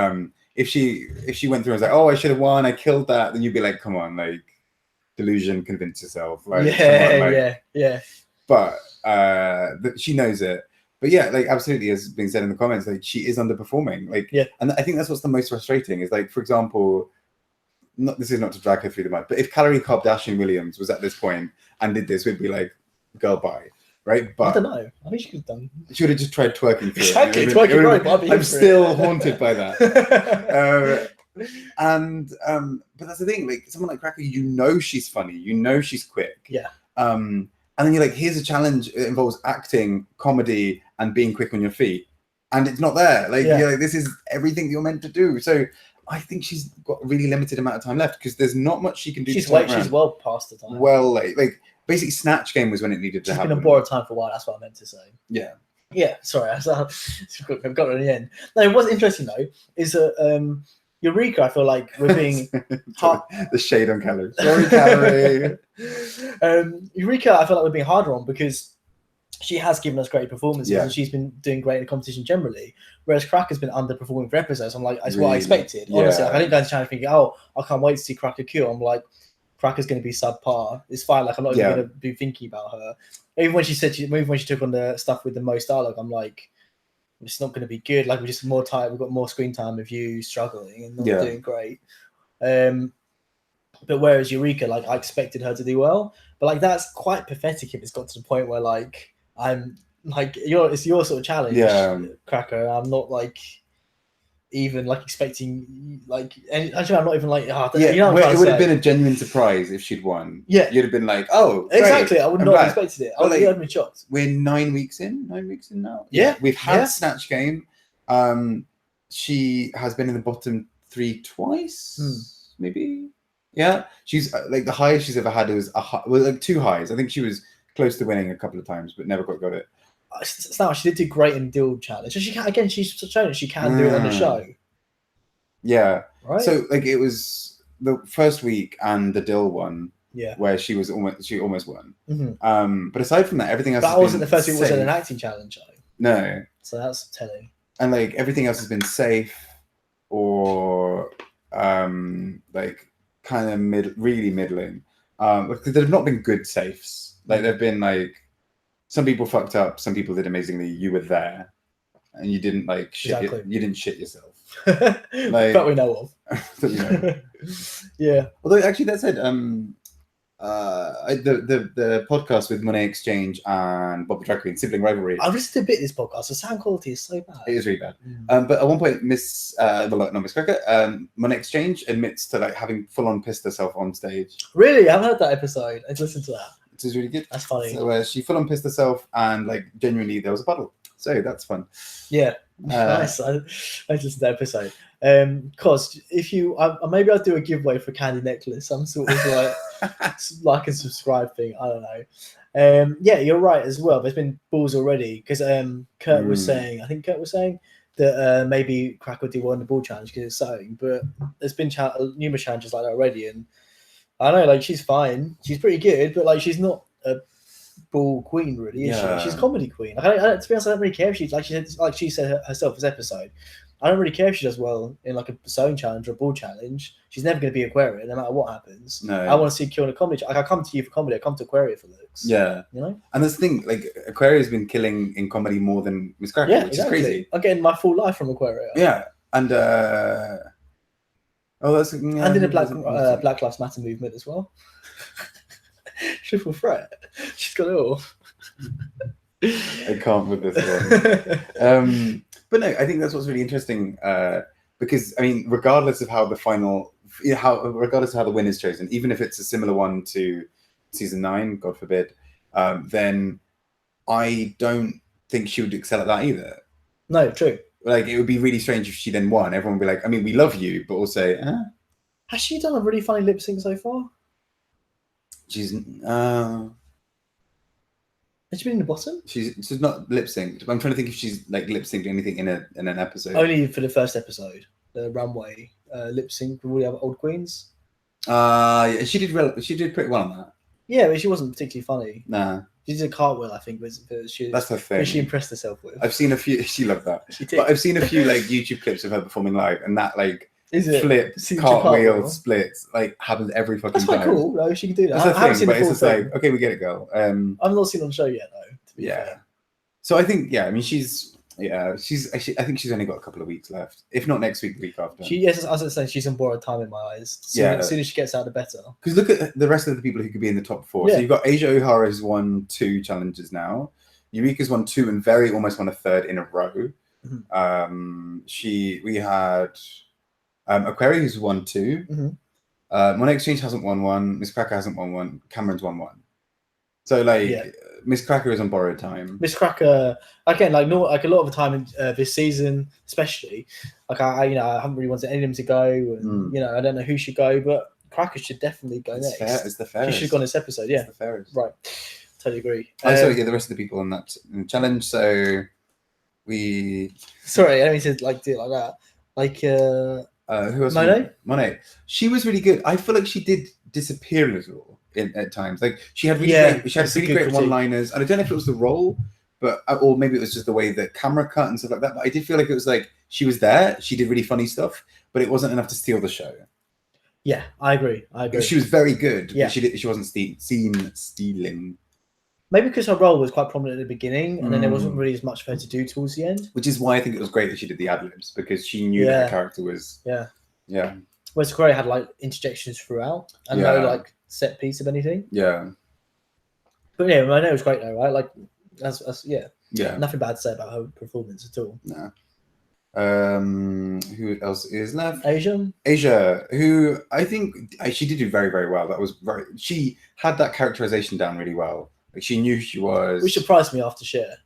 if she went through and was like, oh, I should have won, I killed that, then you'd be like, come on, like, delusion, convince yourself. Like, yeah. But she knows it. But yeah, like, absolutely, as being said in the comments, like, she is underperforming. Like, and I think that's what's the most frustrating is, like, for example, this is not to drag her through the mud, but if Kardashian-Williams was at this point and did this, we'd be like, girl, bye. Right, but I don't know. I think she could have done. She would have just tried twerking through exactly, it. Twerking right. I'm still haunted by that. But that's the thing. Like someone like Cracker, you know she's funny. You know she's quick. Yeah. And then you're like, here's a challenge. It involves acting, comedy, and being quick on your feet, and it's not there. Like you're like, this is everything you're meant to do. So I think she's got a really limited amount of time left because there's not much she can do. She's well past the time. Well, like. Basically, Snatch Game was when it needed to happen. She's been a borrowed time for a while. That's what I meant to say. Yeah. Yeah. Sorry, I've got it in the end. No, what's interesting though is that Eureka, I feel like we're being the shade on calories. Sorry, calorie. Eureka, I feel like we're being harder on because she has given us great performances and she's been doing great in the competition generally. Whereas Cracker's been underperforming for episodes. I'm like, that's what I expected. Honestly, like, I didn't go into channel thinking, oh, I can't wait to see Cracker kill. I'm like, Cracker's going to be subpar. It's fine. Like I'm not even going to be thinking about her. Even when she took on the stuff with the most dialogue, I'm like, it's not going to be good. Like we're just more tired. We've got more screen time of you struggling and not doing great. But whereas Eureka, like I expected her to do well, but like that's quite pathetic if it's got to the point where like I'm like it's your sort of challenge, Cracker. I'm not like even like expecting like actually I'm not even like you know it would have been a genuine surprise if she'd won. You'd have been like, oh exactly, I would not have expected it. I would have been shocked. We're 9 weeks in now. We've had Snatch Game. She has been in the bottom 3 twice, maybe. She's like the highest she's ever had was like 2 highs. I think she was close to winning a couple of times but never quite got it. She did do great in Dill challenge. So she can again. She's shown that she can do it on the show. Yeah. Right. So like it was the first week and the Dill one. Where she almost won. Mm-hmm. But aside from that, everything else. That wasn't the first week. Was it an acting challenge though? No. So that's telling. And like everything else has been safe, or like kind of really middling. Because there have not been good safes. Like there've been like. Some people fucked up. Some people did amazingly. You were there, and you didn't like shit. You didn't shit yourself. Like, that we know of. Yeah. Although actually, that said, the podcast with Monet Exchange and Bob the Drag Queen, Sibling Rivalry. I've listened to a bit of this podcast. The sound quality is so bad. It is really bad. But at one point, Miss Cracker, Monet Exchange admits to like having full on pissed herself on stage. Really, I've heard that episode. I've listened to that. Which is really good. That's funny. So she full on pissed herself, and like genuinely there was a puddle. So that's fun. Yeah, nice. I listened to that episode. Cause if you, maybe I'll do a giveaway for Candy Necklace. Some sort of like a subscribe thing. I don't know. Yeah, you're right as well. There's been balls already because Kurt was saying that maybe Crack would do one in the ball challenge because it's sewing, but there's been numerous challenges like that already, and I don't know, like she's fine, she's pretty good, but like she's not a ball queen really, is she? She's a comedy queen. Like, to be honest, I don't really care if she's like she said herself this episode. I don't really care if she does well in like a sewing challenge or a ball challenge. She's never going to be Aquaria, no matter what happens. No. I want to see Q in a comedy. Like I come to you for comedy. I come to Aquaria for looks. Yeah. You know. And that's the thing. Like Aquaria has been killing in comedy more than Miss Cracker, which is crazy. I'm getting my full life from Aquaria. Yeah, and that's and in the Black Lives Matter movement as well. Triple threat. She's got it all. I can't with this one. But no, I think that's what's really interesting. Because I mean, regardless of how the final, regardless of how the win is chosen, even if it's a similar one to season 9, God forbid, then I don't think she would excel at that either. No, true. Like it would be really strange if she then won. Everyone would be like, I mean, we love you, but also, has she done a really funny lip sync so far? She's has she been in the bottom? She's not lip synced. I'm trying to think if she's like lip synced anything in an episode. Only for the first episode, the runway lip sync with all the other old queens. Yeah, she did pretty well on that. Yeah, but she wasn't particularly funny. Nah. She did a cartwheel, I think. That's her thing. She impressed herself with. I've seen a few. She loved that. She did. But I've seen a few like YouTube clips of her performing live, and that like flip, cartwheel, splits like happens every fucking time. That's quite cool. No, she can do that. That's the thing, but it's just like, okay, we get it, girl. I've not seen on the show yet, though. To be fair. So I think, I mean, she's actually, I think she's only got a couple of weeks left, if not next week, the week after. Yes, as I was saying, she's on borrowed time in my eyes. So as soon as she gets out, the better. Because look at the rest of the people who could be in the top 4. So you've got Asia O'Hara, who's won 2 challenges now. Eureka's won 2 and almost won a 3rd in a row. Mm-hmm. We had Aquaria, who's won 2. Mm-hmm. Monet Exchange hasn't won 1. Miss Cracker hasn't won 1. Cameron's won 1. So Miss Cracker is on borrowed time. Miss Cracker, again, like a lot of the time in this season, especially, like I haven't really wanted any of them to go, and I don't know who should go, but Cracker should definitely go next. It's the fairest. She should have gone this episode, yeah. It's the fairest. Right, totally agree. The rest of the people in the challenge. So sorry, I don't mean to like do it like that. Like who else? Monet. She was really good. I feel like she did disappear a little at times. Like she had really great one-liners, and I don't know if it was the role, but or maybe it was just the way the camera cut and stuff like that. But I did feel like it was like she was there. She did really funny stuff, but it wasn't enough to steal the show. Yeah, I agree. She was very good. Yeah, but she wasn't seen stealing. Maybe because her role was quite prominent at the beginning, and then there wasn't really as much for her to do towards the end. Which is why I think it was great that she did the ad-libs, because she knew that her character was... Yeah. Whereas Aquaria had like interjections throughout, and no like set piece of anything. Yeah. But yeah, I know it was great though, right? Like, that's nothing bad to say about her performance at all. No. Who else is left? Asia, who I think she did do very, very well. She had that characterization down really well. Like she knew she was. Which surprised me after Share.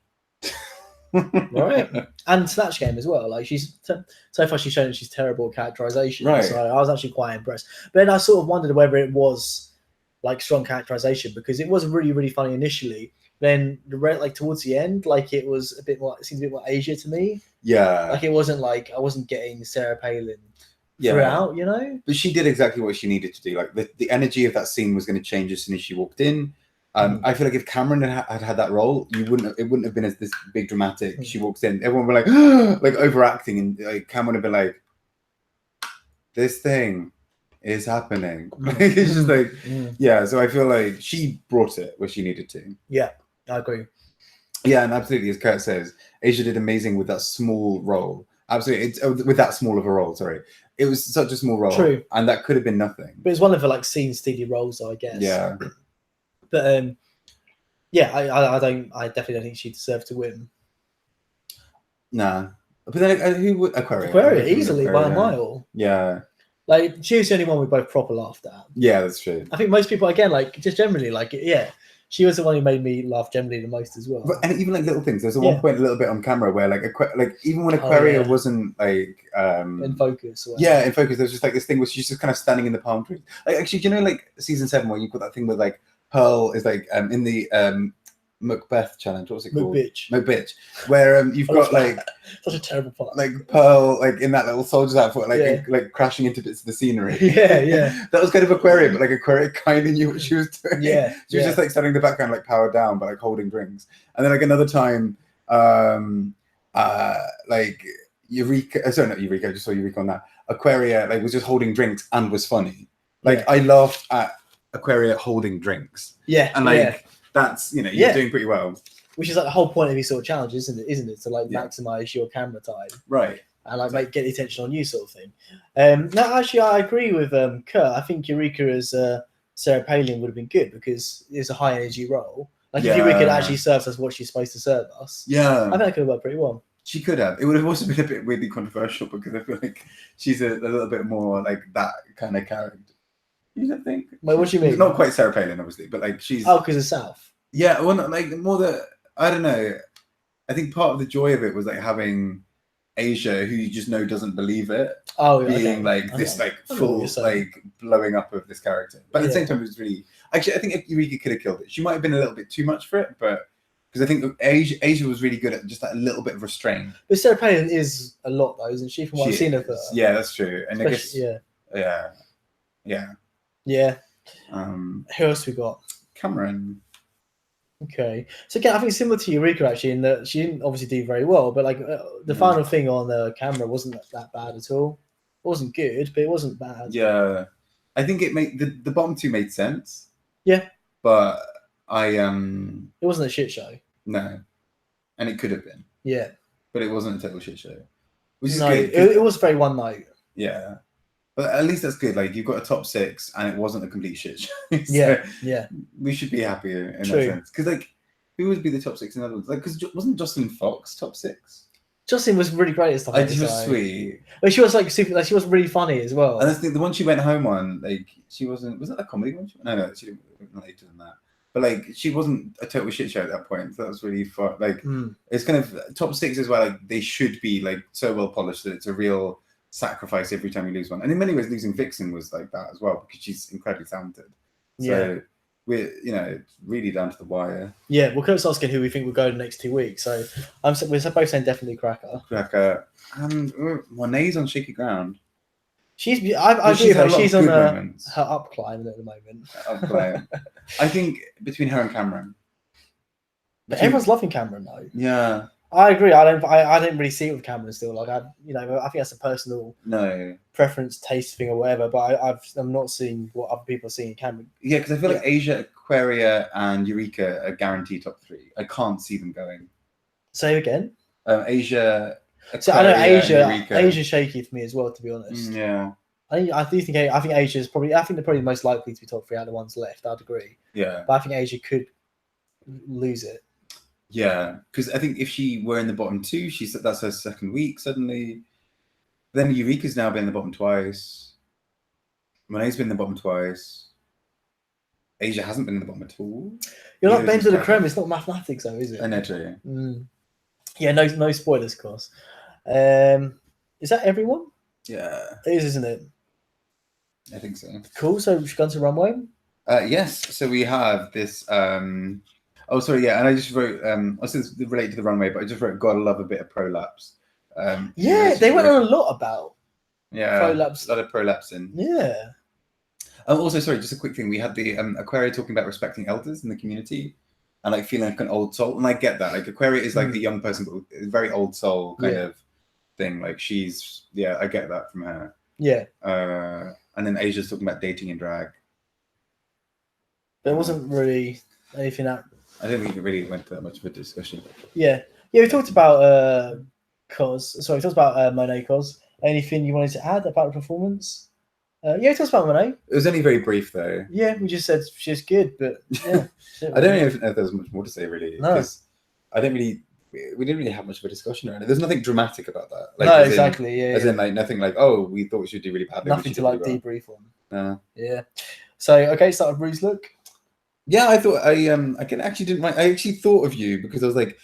Right, and Snatch Game as well. Like so far, she's shown that she's terrible at characterization. Right. So I was actually quite impressed. But then I sort of wondered whether it was like strong characterization, because it was really, really funny initially. Then like towards the end, like it was a bit more. It seemed a bit more Asia to me. Yeah. Like it wasn't like I wasn't getting Sarah Palin throughout, you know. But she did exactly what she needed to do. Like the energy of that scene was going to change as soon as she walked in. I feel like if Cameron had that role, it wouldn't have been as this big dramatic. She walks in, everyone would be like, like overacting, and like Cameron would be like, "This thing is happening." It's just like, So I feel like she brought it where she needed to. Yeah, I agree. Yeah, and absolutely, as Kurt says, Asia did amazing with that small role. Absolutely, with that small of a role. Sorry, it was such a small role. True, and that could have been nothing. But it's one of the like scene-stealing roles, I guess. Yeah. But I definitely don't think she deserved to win. Nah, but then who would Aquaria easily by a mile. Yeah, like she was the only one we both proper laughed at. Yeah, that's true. I think most people again like just generally like she was the one who made me laugh generally the most as well. And even like little things. There's one point a little bit on camera where like even when Aquaria wasn't like in focus. In focus. There's just like this thing where she's just kind of standing in the palm trees. Like actually, do you know like season 7 where you've got that thing with like Pearl is like in the Macbeth challenge. What's it called? Macbitch. Where you've got like such a terrible part. Like Pearl, like in that little soldier's outfit, like crashing into bits of the scenery. Yeah. That was kind of Aquaria, but like Aquaria kind of knew what she was doing. Yeah. She was just like standing in the background, like powered down, but like holding drinks. And then like another time, like Eureka, sorry, not Eureka, I just saw Eureka on that. Aquaria like was just holding drinks and was funny. Like Yeah. I laughed at Aquaria holding drinks. Yeah. And like yeah. that's you're doing pretty well. Which is like the whole point of these sort of challenges, isn't it? To like Yeah. maximize your camera time. Right. And like get the attention on you sort of thing. No, actually I agree with Kurt. I think Eureka as Sarah Palin would have been good because it's a high energy role. Like if Eureka actually serves us what she's supposed to serve us. Yeah. I think that could have worked pretty well. She could have. It would have also been a bit weirdly controversial because I feel like she's a little bit more like that kind of character. You don't think? Wait, what do you mean? Not quite Sarah Palin, obviously, but like she's. Oh, because of South. Yeah, well, not, like more that I don't know. I think part of the joy of it was like having Asia, who you just know doesn't believe it, being like this like full like blowing up of this character. But at the same time, it was really actually I think Eureka could have killed it. She might have been a little bit too much for it, but. Because I think Asia was really good at just that little bit of restraint. But Sarah Palin is a lot, though, isn't she? From what I've seen of her. Yeah, that's true. And I guess, yeah. Who else we got? Cameron. Okay. So again, I think similar to Eureka, actually, in that she didn't obviously do very well, but like the final thing on the camera wasn't that bad at all. It wasn't good, but it wasn't bad. Yeah. I think it made the bottom two made sense. Yeah. But it wasn't a shit show. No, and it could have been. Yeah, but it wasn't a total shit show. Which is no, good. It was very one note. Yeah, but at least that's good. Like you've got a top 6, and it wasn't a complete shit show. So yeah. We should be happy in that sense. Because like, who would be the top 6 in other words? Like, because wasn't Jocelyn Fox top 6? Jocelyn was really great at stuff. She was sweet. But she was like super. Like, she was really funny as well. And that's the one she went home on. Like she wasn't. Was that a comedy one? No, she didn't. Later than that. But like she wasn't a total shit show at that point. So that was really fun. Like it's kind of top 6 as well. Like they should be like so well polished that it's a real sacrifice every time you lose one. And in many ways, losing Vixen was like that as well because she's incredibly talented. So we're it's really down to the wire. Yeah, well, Kurt's asking who we think will go in the next 2 weeks. So we're both saying definitely Cracker. And Monet's on shaky ground. I agree with her. She's on her up climb at the moment. Up climb. I think between her and Cameron. But everyone's loving Cameron though. Yeah. I agree. I didn't really see it with Cameron still. Like I think that's a personal preference, taste thing or whatever. But I'm not seeing what other people are seeing in Cameron. Yeah, because I feel like Asia, Aquaria, and Eureka are guaranteed top 3. I can't see them going. Say again. Asia. So I know Asia's shaky for me as well, to be honest. Yeah. I think Asia's probably. I think they're probably most likely to be top 3 out of the ones left. I'd agree. Yeah. But I think Asia could lose it. Yeah, because I think if she were in the bottom 2, that's her second week suddenly. Then Eureka's now been in the bottom twice. Monet's been in the bottom twice. Asia hasn't been in the bottom at all. You're like Ben to the creme. It's not mathematics, though, is it? I know, true. Yeah, no spoilers, of course. Is that everyone? Yeah. It is, isn't it? I think so. Cool. So we've gone to runway. Yes. So we have this. Oh, sorry. Yeah, and I just wrote. Also, it's related to the runway, but I just wrote. Gotta love a bit of prolapse. They went on a lot about. Prolapse. A lot of prolapsing. Yeah. Also, sorry, just a quick thing. We had the Aquaria talking about respecting elders in the community. And like feeling like an old soul, and I get that. Like Aquaria is like the young person, but a very old soul kind of thing. Like she's, I get that from her. Yeah. And then Asia's talking about dating and drag. There wasn't really anything that. I don't think it really went to that much of a discussion. Yeah. We talked about we talked about Monet Cos. Anything you wanted to add about the performance? We talked about Monet. It was only very brief though. Yeah, we just said she's good, but yeah. I don't even know if there's much more to say really. Because we didn't really have much of a discussion around it. There's nothing dramatic about that. Like, no, exactly. As in like nothing like, oh, we thought we should do really badly. Nothing to like debrief on. No. Yeah. So start with Rue's look. Yeah, I thought I actually didn't write. I actually thought of you because I was like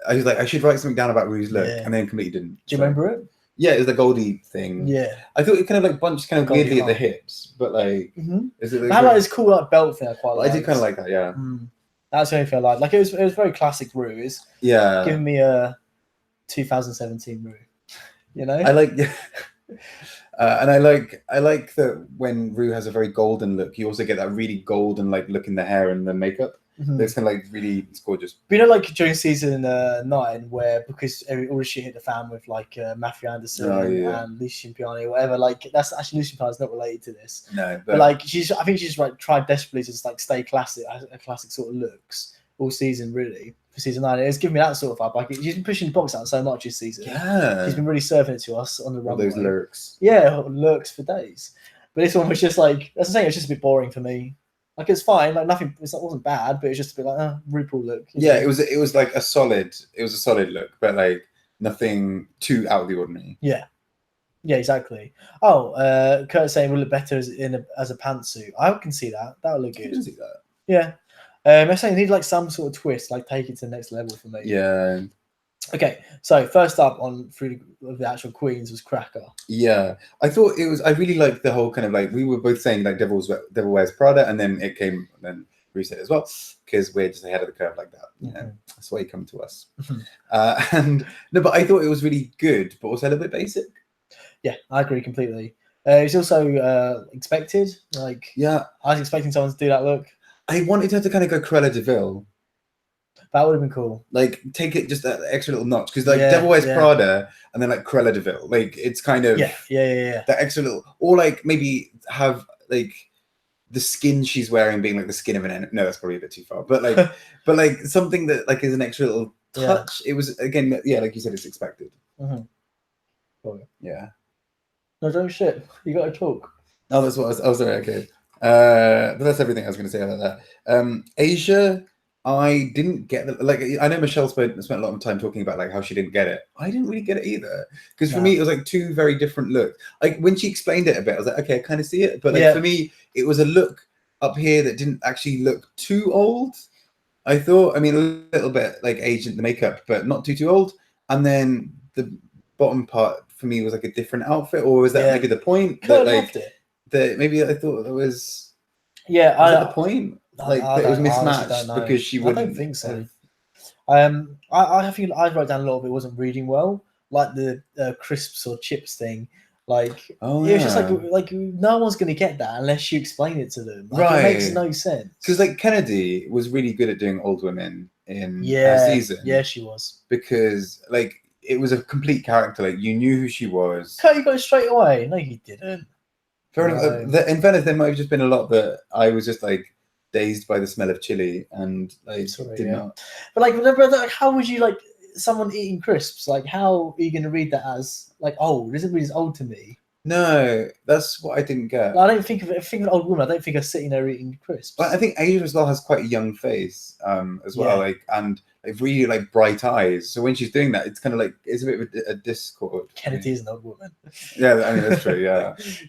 I should write something down about Rue's look, and then completely didn't. Do you remember it? Yeah, it was the Goldie thing. Yeah. I thought it kind of like bunched kind of Goldie weirdly at the hips, but like, is it? Like, how about this cool like belt thing? I quite liked. I did kind of like that. Yeah. That's the only thing I liked. Like it was very classic Rue. It's giving me a 2017 Rue. You know. I like. And I like that when Rue has a very golden look, you also get that really golden like look in the hair and the makeup. Mhm. It's kind of like really, it's gorgeous. But you know, like during season 9, where because all the shit hit the fan with like Matthew Anderson and Lucian Piani or whatever, like that's actually Lucian Piani's not related to this. No, But like I think she's like tried desperately to just like stay classic, a classic sort of looks all season really for season 9. It's given me that sort of vibe. Like she's been pushing the box out so much this season. yeah, She's been really serving it to us on the runway. All those lurks. Yeah, lurks for days. But this one was just like, that's the thing. It's just a bit boring for me. Like it's fine, like nothing. It wasn't bad, but it's just a bit like RuPaul look. Yeah, it was like a solid look, but like nothing too out of the ordinary. Yeah, exactly. Oh, Kurt's saying will look better as a pantsuit. I can see that. That would look good. I can see that. Yeah. I'm saying you need like some sort of twist, like take it to the next level for me. Yeah. Okay, so first up on through the actual queens was Cracker. Yeah, I thought it was. I really liked the whole kind of like we were both saying like Devil Wears Prada, and then it came then reset as well because we're just ahead of the curve like that. You know, that's why you come to us. And no, but I thought it was really good, but also a little bit basic. Yeah, I agree completely. It's also expected. Like, yeah, I was expecting someone to do that look. I wanted her to kind of go Cruella de Vil. That would have been cool. Like, take it just that extra little notch because, like, Devil Wears Prada and then like Cruella de Vil. Like, it's kind of that extra little, or like maybe have like the skin she's wearing being like the skin of an animal. No, that's probably a bit too far. But like, but like something that like is an extra little touch. It was again, like you said, it's expected. Yeah. No, don't shit. You got to talk. Oh, that's what I was. Oh, sorry. Okay. But that's everything I was going to say about that. Asia. I didn't get the, like. I know Michelle spent a lot of time talking about like how she didn't get it. I didn't really get it either because for me it was like two very different looks. Like when she explained it a bit, I was like, okay, I kind of see it. But like for me, it was a look up here that didn't actually look too old. I thought. I mean, a little bit like aged the makeup, but not too old. And then the bottom part for me was like a different outfit, or was that maybe the point? That like that maybe I thought that was. Yeah, was that the point? Like that it was mismatched because she wouldn't. I don't think so. I think I wrote down a lot of it wasn't reading well, like the crisps or chips thing. Like it was just like no one's gonna get that unless you explain it to them. Like, it makes no sense. Because like Kennedy was really good at doing old women in her season. Yeah, she was. Because like it was a complete character. Like you knew who she was. You got it straight away. No, you didn't. Fair enough. In Venice, there might have just been a lot that I was just like dazed by the smell of chili and like did not. But like, how would you like someone eating crisps? Like, how are you going to read that as like old? It doesn't read as old to me. No, that's what I didn't get. I don't think of it. Think of an old woman. I don't think of sitting there eating crisps. But I think Asia as well has quite a young face, as well, like and like really like bright eyes. So when she's doing that, it's kind of like it's a bit of a discord. Kennedy is an old woman. Yeah, I mean that's true.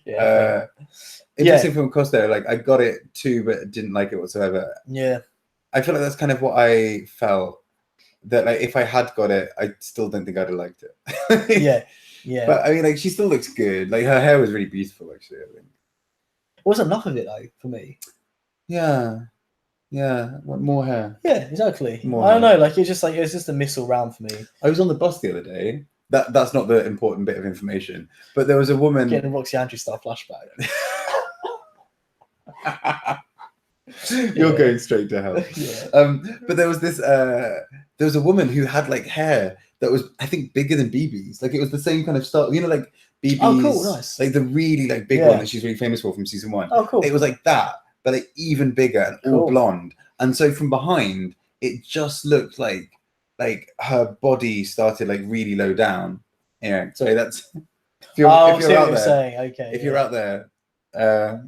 Yeah. Interesting film Costa. Like I got it too, but didn't like it whatsoever. Yeah. I feel like that's kind of what I felt. That like if I had got it, I still don't think I'd have liked it. Yeah. But I mean, like she still looks good. Like her hair was really beautiful, actually. I think. It wasn't enough of it though for me. Yeah. More hair. Yeah, exactly. I don't know. Like it's just a miss all round for me. I was on the bus the other day. That's not the important bit of information, but there was a woman getting a Roxy Andrews style flashback. You're going straight to hell. But there was this. There was a woman who had like hair that was, I think, bigger than BB's. Like it was the same kind of style. You know, like BB's. Oh, cool, nice. Like the really like big one that she's really famous for from season 1. Oh, cool. It was like that, but like even bigger and all blonde. And so from behind, it just looked like her body started like really low down. Yeah. Sorry, that's. If you're out there, if you're out there,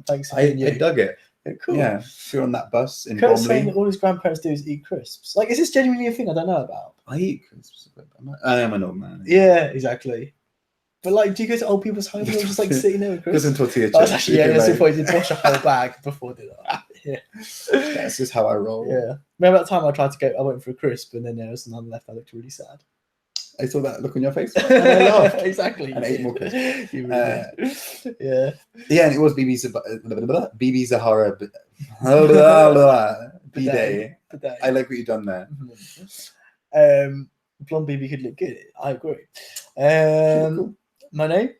thanks. I dug it. Cool. Yeah, if you're on that bus in Kurt's Bromley. saying that all his grandparents do is eat crisps. Like, is this genuinely a thing I don't know about? I eat crisps. I am an old man. Yeah, exactly. But like, do you go to old people's homes or just like sitting there with crisps? Because tortilla chips. Actually, that's the point. You'd wash a whole bag before dinner. Yeah, that's just how I roll. Yeah. Remember that time I went for a crisp and then there was none left. I looked really sad. I saw that look on your face. And I laughed. Exactly. And ate more crisps. Yeah. Yeah, and it was BB Zahara B-Day. I like what you've done there. Blonde BB could look good. I agree. Cool. My name?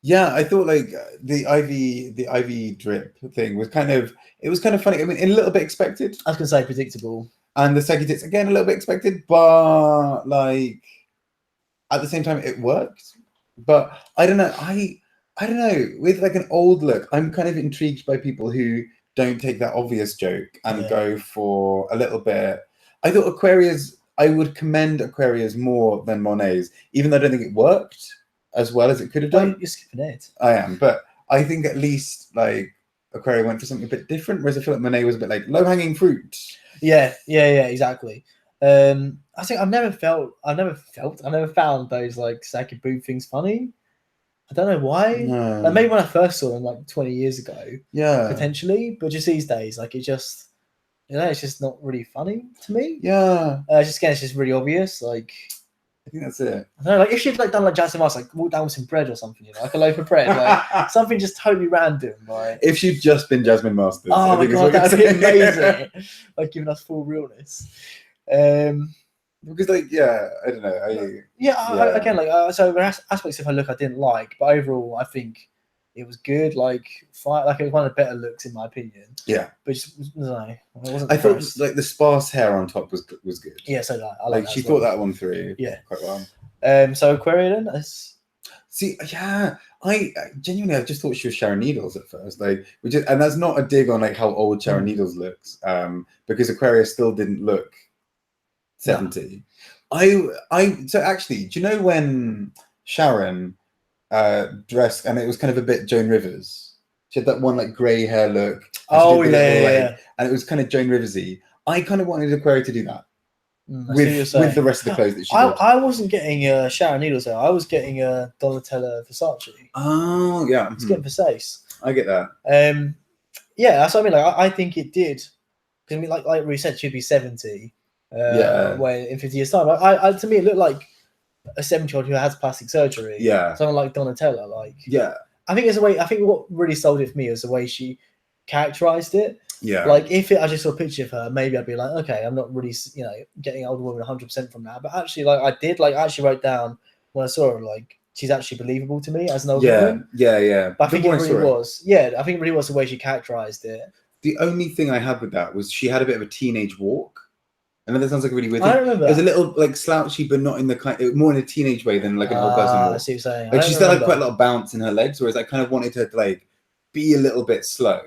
Yeah, I thought like the IV drip thing was kind of funny. I mean, a little bit expected, I was gonna say predictable. and the second tits again a little bit expected, but like at the same time it worked. But I don't know. I don't know. With like an old look, I'm kind of intrigued by people who don't take that obvious joke and go for a little bit. I thought Aquaria's. I would commend Aquaria's more than Monet's, even though I don't think it worked as well as it could have done. You're skipping it. I am, but I think at least like Aquaria went for something a bit different, whereas I feel like Monet was a bit like low hanging fruit. Yeah, exactly. I think I've never found those like saggy boob things funny. I don't know why. No. Like maybe when I first saw them like 20 years ago, Yeah, potentially, but just these days, like it just, it's just not really funny to me. yeah. It's just really obvious. Like I think that's it. I don't know, like if she'd like done like Jasmine Mars, like walk down with some bread or something, like a loaf of bread, like something just totally random, right? If she'd just been Jasmine Masters, Oh I my think god, that's that'd be amazing. Like giving us full realness. Because like I don't know. Again, like so there are aspects of her look I didn't like, but overall I think it was good. Like it was one of the better looks in my opinion. Yeah, but just, I don't know. I wasn't. I thought like the sparse hair on top was good. Yeah, so I like she thought that one through. Yeah, quite well. So Aquarian, see, yeah, I genuinely I just thought she was Sharon Needles at first, like and that's not a dig on like how old Sharon Needles looks, because Aquarius still didn't look 70. No. So actually, do you know when Sharon dressed and it was kind of a bit Joan Rivers? She had that one like grey hair look. Oh yeah, and it was kind of Joan Riversy. I kind of wanted Aquaria to do that. With the rest of the clothes that she did. I wasn't getting Sharon Needles though. I was getting Donatella Versace. Oh yeah, I was getting Versace. I get that. Yeah, that's what I mean. Like I think it did, because I mean, like we said, she'd be 70. When in 50 years time, I to me it looked like a 70-year-old who has plastic surgery. Yeah, someone like Donatella. Like I think what really sold it for me is the way she characterized it. Yeah, like if I just saw a picture of her, maybe I'd be like, okay, I'm not really getting older woman 100% from that. But actually, like I did, like I actually wrote down when I saw her, like she's actually believable to me as an older woman. Yeah. But I think it really was. Yeah, I think it really was the way she characterized it. The only thing I had with that was she had a bit of a teenage walk. I know that sounds like a really weird thing. I don't remember. It was a little like slouchy, but not in the more in a teenage way than like an old person walk. I see what you're saying. Like she still had quite a lot of bounce in her legs, whereas I kind of wanted her to like be a little bit slow.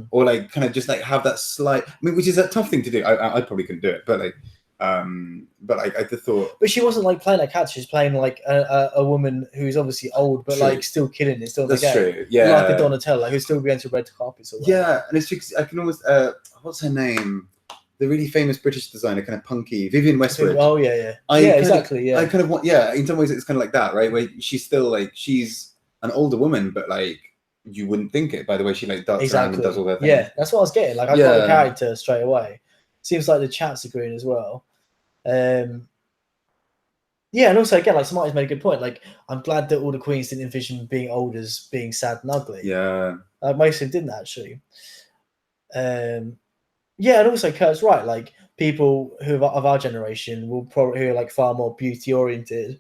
Or like kind of just like have that slight, I mean, which is a tough thing to do. I probably couldn't do it, but like I just thought. But she wasn't like playing like cat. She's playing like a woman who's obviously old, but like still killing it. Still, that's true. Yeah, like a Donatella who's still going to red carpets. Or yeah, and it's just I can almost what's her name? The really famous British designer, kind of punky, Vivienne Westwood. Oh yeah. Exactly. I kind of want in some ways it's kind of like that, right? Where she's still like she's an older woman, but like. You wouldn't think it by the way she like darts around and does all that things. Yeah, that's what I was getting. Like I got the character straight away. Seems like the chat's agreeing as well. And also again, like Smarty's made a good point. Like I'm glad that all the queens didn't envision being old as being sad and ugly. Yeah. Most of them didn't actually. And also Kurt's right. Like people who of our generation who are like far more beauty oriented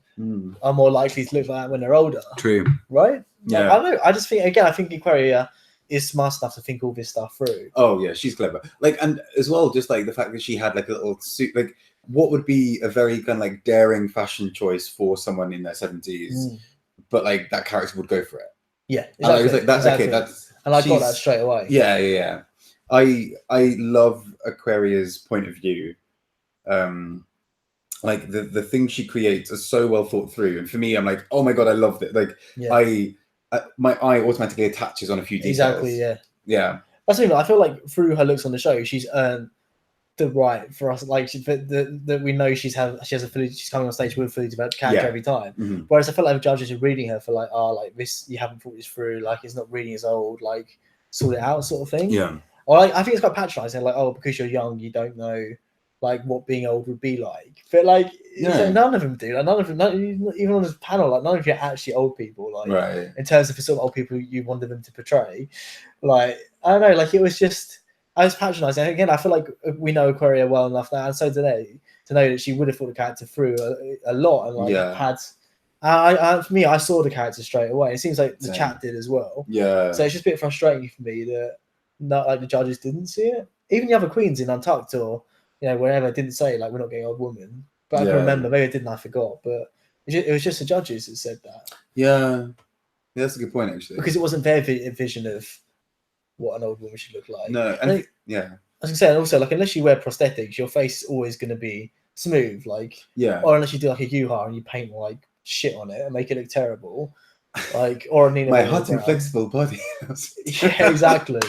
are more likely to look like that when they're older. True. Right? Yeah. Like, I don't know. I just think I think Aquaria is smart enough to think all this stuff through. Oh yeah, she's clever. Like, and as well, just like the fact that she had like a little suit, like what would be a very kind of like daring fashion choice for someone in their 70s, but like that character would go for it. Yeah, exactly. And I was like, that's okay. And I got that straight away. Yeah. I love Aquaria's point of view. Like the things she creates are so well thought through, and for me, I'm like, oh my god, I loved it. Like my eye automatically attaches on a few details. Exactly. Yeah. That's the thing. I feel like through her looks on the show, she's earned the right for us. Like that we know she's coming on stage with a fully developed character every time. Whereas I feel like the judges are reading her for like, like this, you haven't thought this through. Like it's not reading as old. Like sort it out, sort of thing. Yeah. Or I think it's quite patronising. Like, oh, because you're young, you don't know like what being old would be like. But like, none of them do. Like, none of them, even on this panel, like none of you are actually old people. Like, in terms of the sort of old people you wanted them to portray. Like, I don't know. Like, it was just, I was patronising. And again, I feel like we know Aquaria well enough now, and so do they, to know that she would have thought the character through a lot and like had For me, I saw the character straight away. It seems like the Same. chat did as well. Yeah. So it's just a bit frustrating for me that not like the judges didn't see it. Even the other queens in Untucked or wherever didn't say like we're not getting old woman. But I can remember, maybe I didn't, I forgot. But it was just the judges that said that. Yeah, that's a good point actually. Because it wasn't their vision of what an old woman should look like. No, and yeah. I was gonna say, and also like unless you wear prosthetics, your face is always gonna be smooth, like or unless you do like a U-Ha and you paint like shit on it and make it look terrible. Like or a Nina my Bonina hot Brown. and flexible body. Yeah, exactly.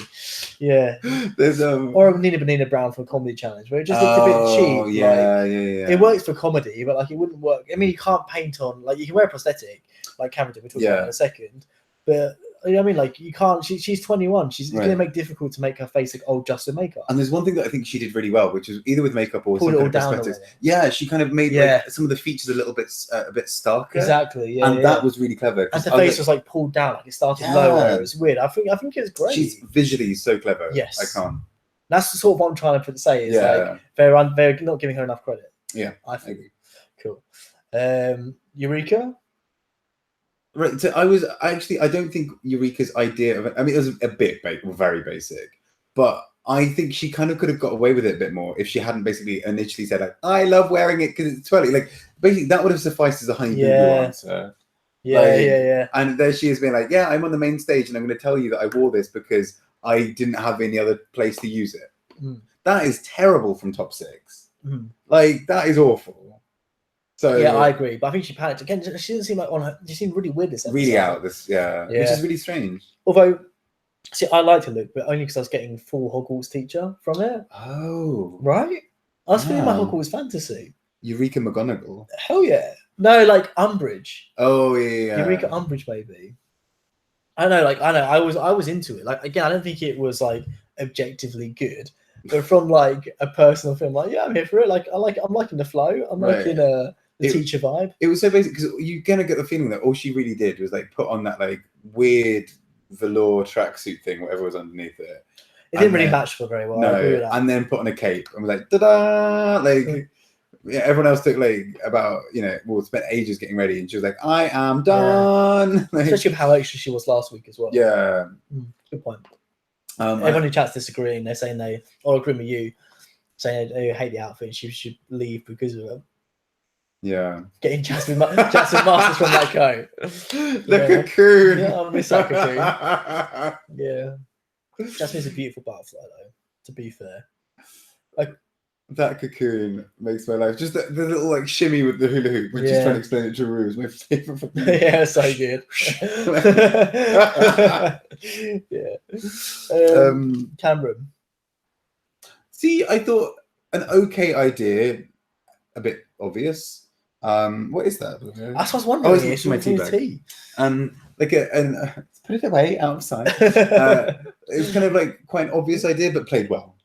Yeah. There's or a Nina Bonina Brown for a comedy challenge where it just looks a bit cheap. Yeah, like, yeah. It works for comedy, but like it wouldn't work. I mean, you can't paint on like you can wear a prosthetic, like Cameron did. We'll talk about it in a second, but. You know what I mean? Like you can't. She's 21. She's going to make it difficult to make her face look old just with makeup. And there's one thing that I think she did really well, which is either with makeup or pulled some it all kind of down. Yeah, she kind of made like, some of the features a bit starker. Exactly. Yeah, and that was really clever. And the face was like pulled down, like it started lower. It was weird. I think it was great. She's visually so clever. Yes, I can't. That's the sort of what I'm trying to say. Is like they're not giving her enough credit. Yeah, I think. Cool. Eureka. Right, so I don't think Eureka's idea of it, I mean, it was a bit very basic, but I think she kind of could have got away with it a bit more if she hadn't basically initially said, like, I love wearing it because it's twirly. Like, basically, that would have sufficed as a honey boo boo answer. Yeah. And there she is being like, yeah, I'm on the main stage and I'm going to tell you that I wore this because I didn't have any other place to use it. Mm. That is terrible from top 6. Mm. Like, that is awful. So yeah, I agree, but I think she panicked again. She didn't seem like on her. She seemed really weird this episode. Really out this, which is really strange. Although, see, I liked her look, but only because I was getting full Hogwarts teacher from it. Oh, right. I was feeling my Hogwarts fantasy. Eureka McGonagall. Hell yeah! No, like Umbridge. Oh yeah. Eureka Umbridge, baby. I know. I was into it. Like again, I don't think it was like objectively good, but from like a personal film, like yeah, I'm here for it. Like I'm liking the flow. I'm liking the teacher vibe. It was so basic because you're gonna get the feeling that all she really did was like put on that like weird velour tracksuit thing, whatever was underneath it. It didn't really match her very well. No, I agree with that. And then put on a cape and was like da-da! Like yeah, everyone else took like about spent ages getting ready, and she was like, I am done. Yeah. Like, especially with how extra she was last week as well. Yeah. Good point. Everyone in chat's disagreeing. They're saying they all agree with you, saying they hate the outfit and she should leave because of it. Yeah. Getting Jasmine Masters from that coat. The cocoon. Yeah, I miss that cocoon. Yeah. Jasmine's a beautiful butterfly, though, to be fair. That cocoon makes my life. Just the little like shimmy with the hula hoop when she's trying to explain it to Rue is my favorite. Yeah, so good. Yeah. Cameron. See, I thought an okay idea, a bit obvious. What is that? That's what I was wondering. Oh, it's my tea bag. Put it away outside. It was kind of like quite an obvious idea, but played well.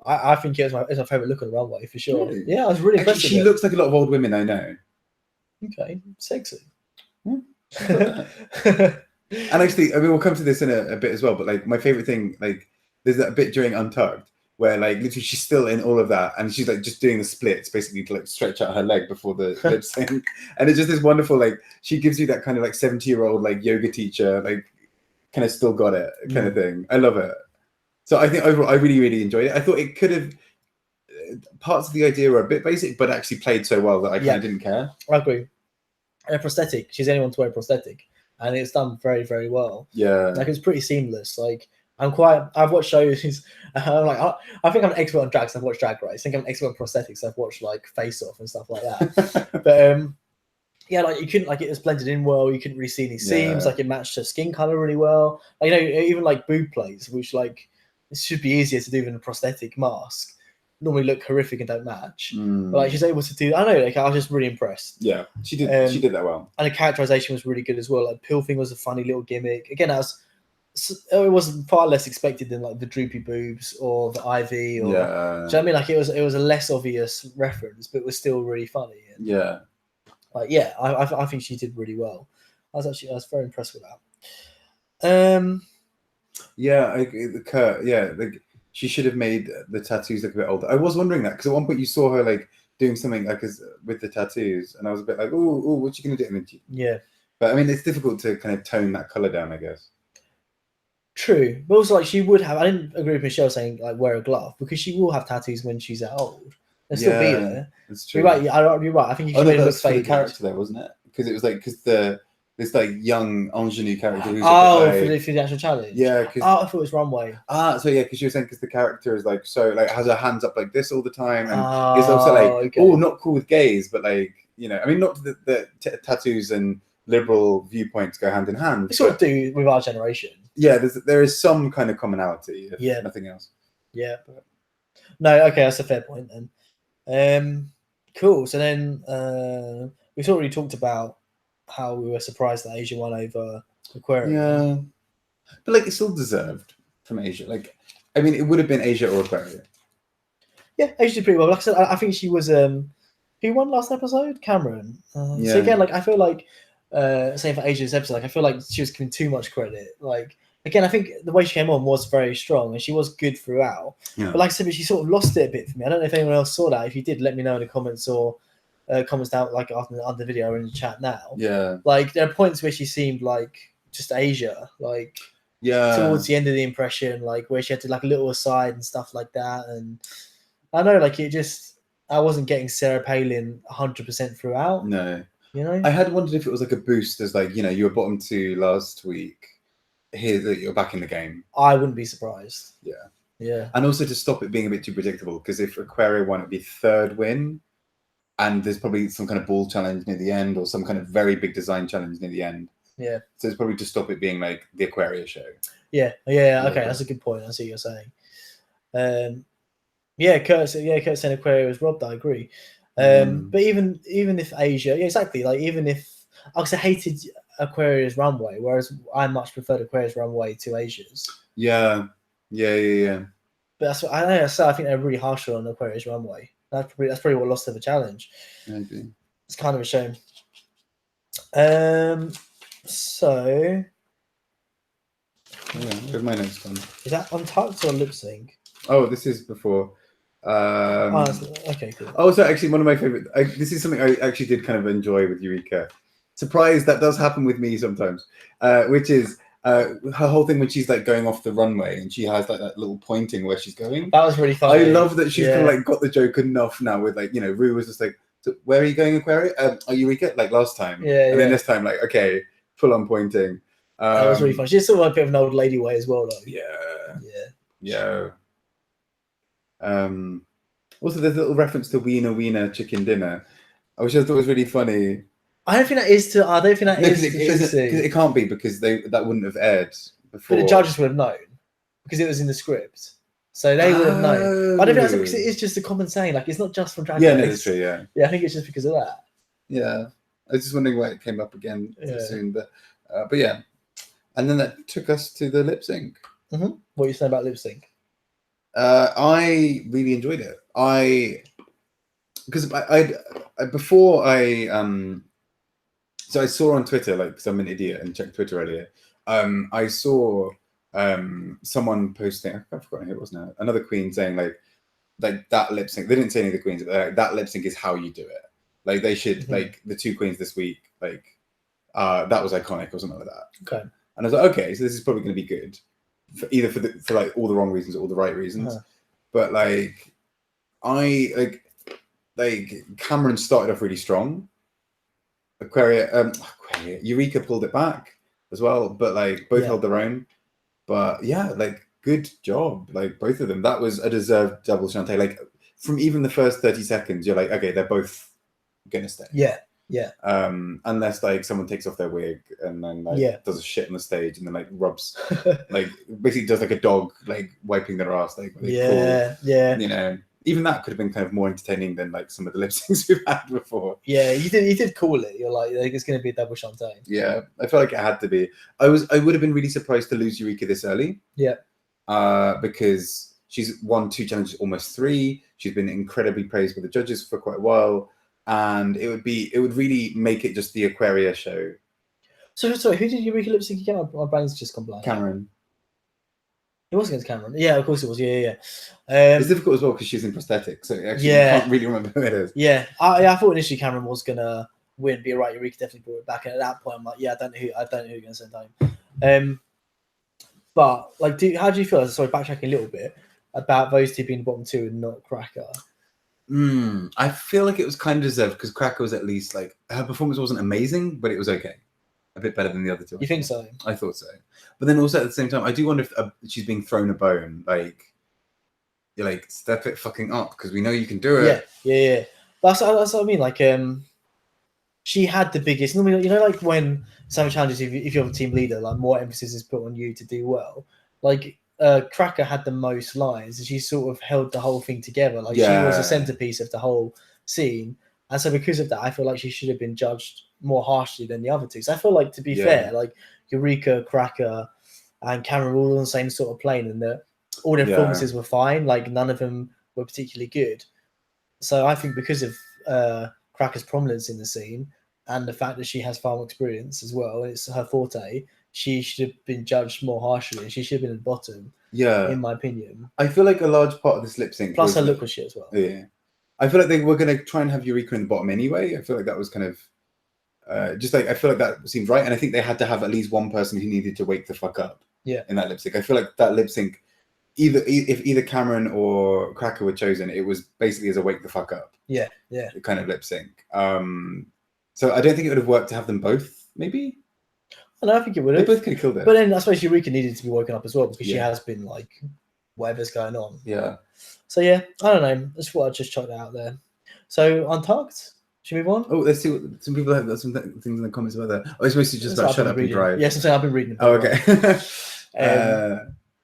I think it's my favorite look on the runway for sure. Really? Yeah, I was really impressed. She looks like a lot of old women I know. Okay, sexy. And actually, I mean, we'll come to this in a bit as well. But like, my favorite thing, like, there's that bit during Untucked where like literally she's still in all of that, and she's like just doing the splits basically to like stretch out her leg before the lip sync, and it's just this wonderful like she gives you that kind of like 70-year-old like yoga teacher like kind of still got it kind of thing. I love it. So I think overall I really, really enjoyed it. I thought it could have parts of the idea were a bit basic, but actually played so well that I kind of didn't care. I agree. And a prosthetic, she's anyone to wear a prosthetic, and it's done very, very well. Yeah, like it's pretty seamless. Like I've watched shows. I'm like, I think I'm an expert on drag. So I've watched Drag Race. I think I'm an expert on prosthetics. So I've watched like Face Off and stuff like that. But yeah, like you couldn't like it was blended in well. You couldn't really see any seams. Like it matched her skin color really well. Like, even like boob plates, which like it should be easier to do than a prosthetic mask. Normally look horrific and don't match. But like she's able to do. I don't know. Like I was just really impressed. Yeah, she did. She did that well. And the characterization was really good as well. Like pill thing was a funny little gimmick. Again, it was far less expected than like the droopy boobs or the IV. Or, do you know what I mean? Like it was a less obvious reference, but it was still really funny. And, like I think she did really well. I was very impressed with that. Kurt. Yeah, like she should have made the tattoos look a bit older. I was wondering that because at one point you saw her like doing something like with the tattoos, and I was a bit like, oh, what you gonna do? And then Yeah. But I mean, it's difficult to kind of tone that color down, I guess. True, but also like she would have. I didn't agree with Michelle saying like wear a glove because she will have tattoos when she's that old. They'll still be there. That's true. You're right. You're right. I think you Oh should no, made it look that's for the faded. character there, wasn't it? Because it was like this like young ingenue character who's Oh, a bit like, for the actual challenge. yeah. Cause, I thought it was runway. So yeah, because you were saying because the character is like so like has her hands up like this all the time, and Oh, is also like okay. not cool with gays, but like I mean, not the tattoos and liberal viewpoints go hand in hand. We sort of do with our generation. Yeah, there is some kind of commonality, if nothing else. Yeah. No, okay, that's a fair point then. Cool. So then we've already talked about how we were surprised that Asia won over Aquarius. Yeah, but like it's still deserved from Asia. Like, I mean, it would have been Asia or Aquarius. Yeah, Asia did pretty well. Like I said, I think she was. Who won last episode? Cameron. So again, like I feel like, same for Asia's episode. Like I feel like she was given too much credit. Like again, I think the way she came on was very strong and she was good throughout. Yeah. But like I said, she sort of lost it a bit for me. I don't know if anyone else saw that. If you did, let me know in the comments or comments down like after the video or in the chat now. Yeah. Like there are points where she seemed like just Asia, like towards the end of the impression, like where she had to like a little aside and stuff like that. And I know, like I wasn't getting Sarah Palin 100% throughout. No. I had wondered if it was like a boost as like, you were bottom 2 last week. Here that you're back in the game. I wouldn't be surprised. Yeah. Yeah. And also to stop it being a bit too predictable, because if Aquaria won, it'd be 3rd win. And there's probably some kind of ball challenge near the end or some kind of very big design challenge near the end. Yeah. So it's probably to stop it being like the Aquaria show. Yeah. Okay, that's a good point. I see what you're saying. Curtis saying Aquaria was robbed. I agree. But even if Asia, exactly. Like even if I hated Aquarius runway, whereas I much preferred Aquarius runway to Asia's. Yeah. But that's what I know. So I think they're really harsh on Aquarius runway. That's probably what lost her the challenge. Maybe. It's kind of a shame. So. Yeah, where's my notes gone? Is that untucked or lip sync? Oh, this is before. Okay, cool. Oh, so actually, one of my favorite. This is something I actually did kind of enjoy with Eureka. Surprise, that does happen with me sometimes. Which is her whole thing when she's like going off the runway and she has like that little pointing where she's going. That was really funny. I love that she's kind of like got the joke enough now with like Rue was just like, so where are you going, Aquaria? Oh, Eureka, like last time. And then this time, like, okay, full on pointing. That was really fun. She's sort of a bit of an old lady way as well, though. Yeah. Also, there's a little reference to Wiener Wiener chicken dinner, which I thought was really funny. I don't think that is to. I don't think that is. Because it can't be because that wouldn't have aired before. But the judges would have known because it was in the script, so they would have known. I don't think that's because it is just a common saying. Like it's not just from Drag Race. Yeah, no, that's true. Yeah, I think it's just because of that. Yeah, I was just wondering why it came up again so soon, but yeah, and then that took us to the lip sync. Mm-hmm. What are you saying about lip sync? I really enjoyed it. So I saw on Twitter, like, because I'm an idiot and checked Twitter earlier. I saw someone posting. I've forgotten who it was now. Another queen saying like that lip sync. They didn't say any of the queens, but that lip sync is how you do it. Like they should like the 2 queens this week. Like that was iconic or something like that. Okay. And I was like, okay, so this is probably going to be good, for like all the wrong reasons or all the right reasons. But like like Cameron started off really strong. Eureka pulled it back as well, but like both held their own. But yeah, like good job, like both of them. That was a deserved double Shantae. Like from even the first 30 seconds, you're like, okay, they're both gonna stay. Yeah. Unless like someone takes off their wig and then like does a shit on the stage and then like rubs, like basically does like a dog like wiping their ass, like even that could have been kind of more entertaining than like some of the lip syncs we've had before. Yeah, you did call it. You're like it's going to be a double Shantae. Yeah, I felt like it had to be. I would have been really surprised to lose Eureka this early. Yeah. Because she's won 2 challenges, almost 3. She's been incredibly praised by the judges for quite a while, and it would really make it just the Aquaria show. So sorry, who did Eureka lip sync again? My brain's just gone blank. Cameron. It was against Cameron. Yeah, of course it was. Yeah. It's difficult as well because she's in prosthetics, so actually you can't really remember who it is. Yeah, I thought initially Cameron was gonna win, but you're right, Eureka definitely brought it back. And at that point, I'm like, yeah, I don't know who you're gonna send home. But like, how do you feel? Sorry, backtracking a little bit about those two being the bottom two and not Cracker. I feel like it was kind of deserved because Cracker was at least like her performance wasn't amazing, but it was okay, a bit better than the other two. You think so? I thought so, but then also at the same time, I do wonder if she's being thrown a bone. Like, you're like, step it fucking up because we know you can do it. Yeah. That's what I mean. Like, she had the biggest. Normally, you know, like when some challenges, if you're the team leader, like more emphasis is put on you to do well. Like, Cracker had the most lines, and she sort of held the whole thing together. Like, she was a centerpiece of the whole scene, and so because of that, I feel like she should have been judged more harshly than the other two. So I feel like, to be fair, like Eureka, Cracker, and Cameron were all on the same sort of plane, and that all their performances were fine. Like, none of them were particularly good. So I think because of Cracker's prominence in the scene and the fact that she has far more experience as well, it's her forte, she should have been judged more harshly, and she should have been at the bottom. Yeah, in my opinion. I feel like a large part of this lip sync. Plus, her look was shit as well. Yeah, I feel like they were going to try and have Eureka in the bottom anyway. I feel like that was kind of just like, I feel like that seemed right, and I think they had to have at least one person who needed to wake the fuck up. Yeah, in that lip sync, I feel like that lip sync, if either Cameron or Cracker were chosen, it was basically as a wake the fuck up. Yeah. Kind of lip sync. So I don't think it would have worked to have them both. Maybe. No, I think it would have. They both could have killed it. But then I suppose Eureka needed to be woken up as well because she has been like whatever's going on. Yeah. So yeah, I don't know. That's what I just chucked out there. So Untucked. Should we move on? Oh, let's see what some people have some things in the comments about that. Oh, it's mostly just about Shut Up and Drive. Yes, I'm saying I've been reading. Oh, okay.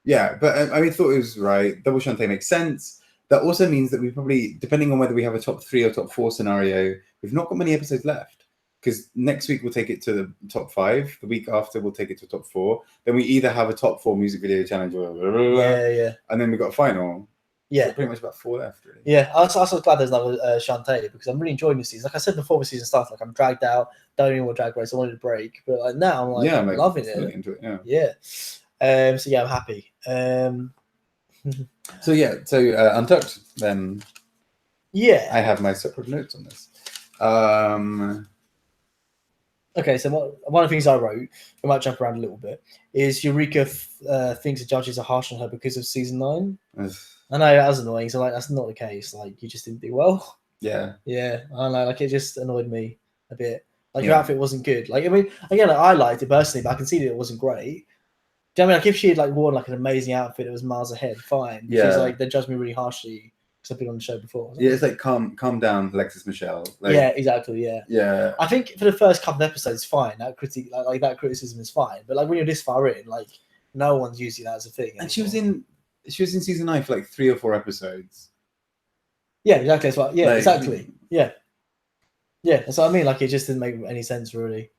Yeah, but I thought it was right. Double Shantae makes sense. That also means that we probably, depending on whether we have a top 3 or top 4 scenario, we've not got many episodes left. Because next week we'll take it to the top 5. The week after we'll take it to top 4. Then we either have a top 4 music video challenge or and then we've got a final. Yeah, so pretty much about 4 left. Really. Yeah, I was also glad there's another Shantae because I'm really enjoying this season. Like I said before the season started, like I'm dragged out, don't even want Drag Race. I wanted a break, but like now I'm like, I'm loving it. Into it. Yeah. So yeah, I'm happy. So Untucked then. Yeah, I have my separate notes on this. Okay, so one of the things I wrote, I might jump around a little bit, is Eureka thinks the judges are harsh on her because of season 9. I know that was annoying. So like that's not the case. Like you just didn't do well. Yeah. I don't know. Like it just annoyed me a bit. Like your outfit wasn't good. Like I mean, again, like, I liked it personally, but I can see that it wasn't great. Do you know what I mean? Like if she had like worn like an amazing outfit that was miles ahead, fine. Yeah. She's like they judged me really harshly because I've been on the show before. Yeah, it's like calm down, Alexis Michelle. Like, yeah, exactly. Yeah. I think for the first couple of episodes, fine. That critique, like that criticism is fine. But like when you're this far in, like no one's using that as a thing. And she was in season 9 for like 3 or 4 episodes. Yeah, exactly. That's what. Yeah, like, exactly. Yeah. That's what I mean. Like it just didn't make any sense really.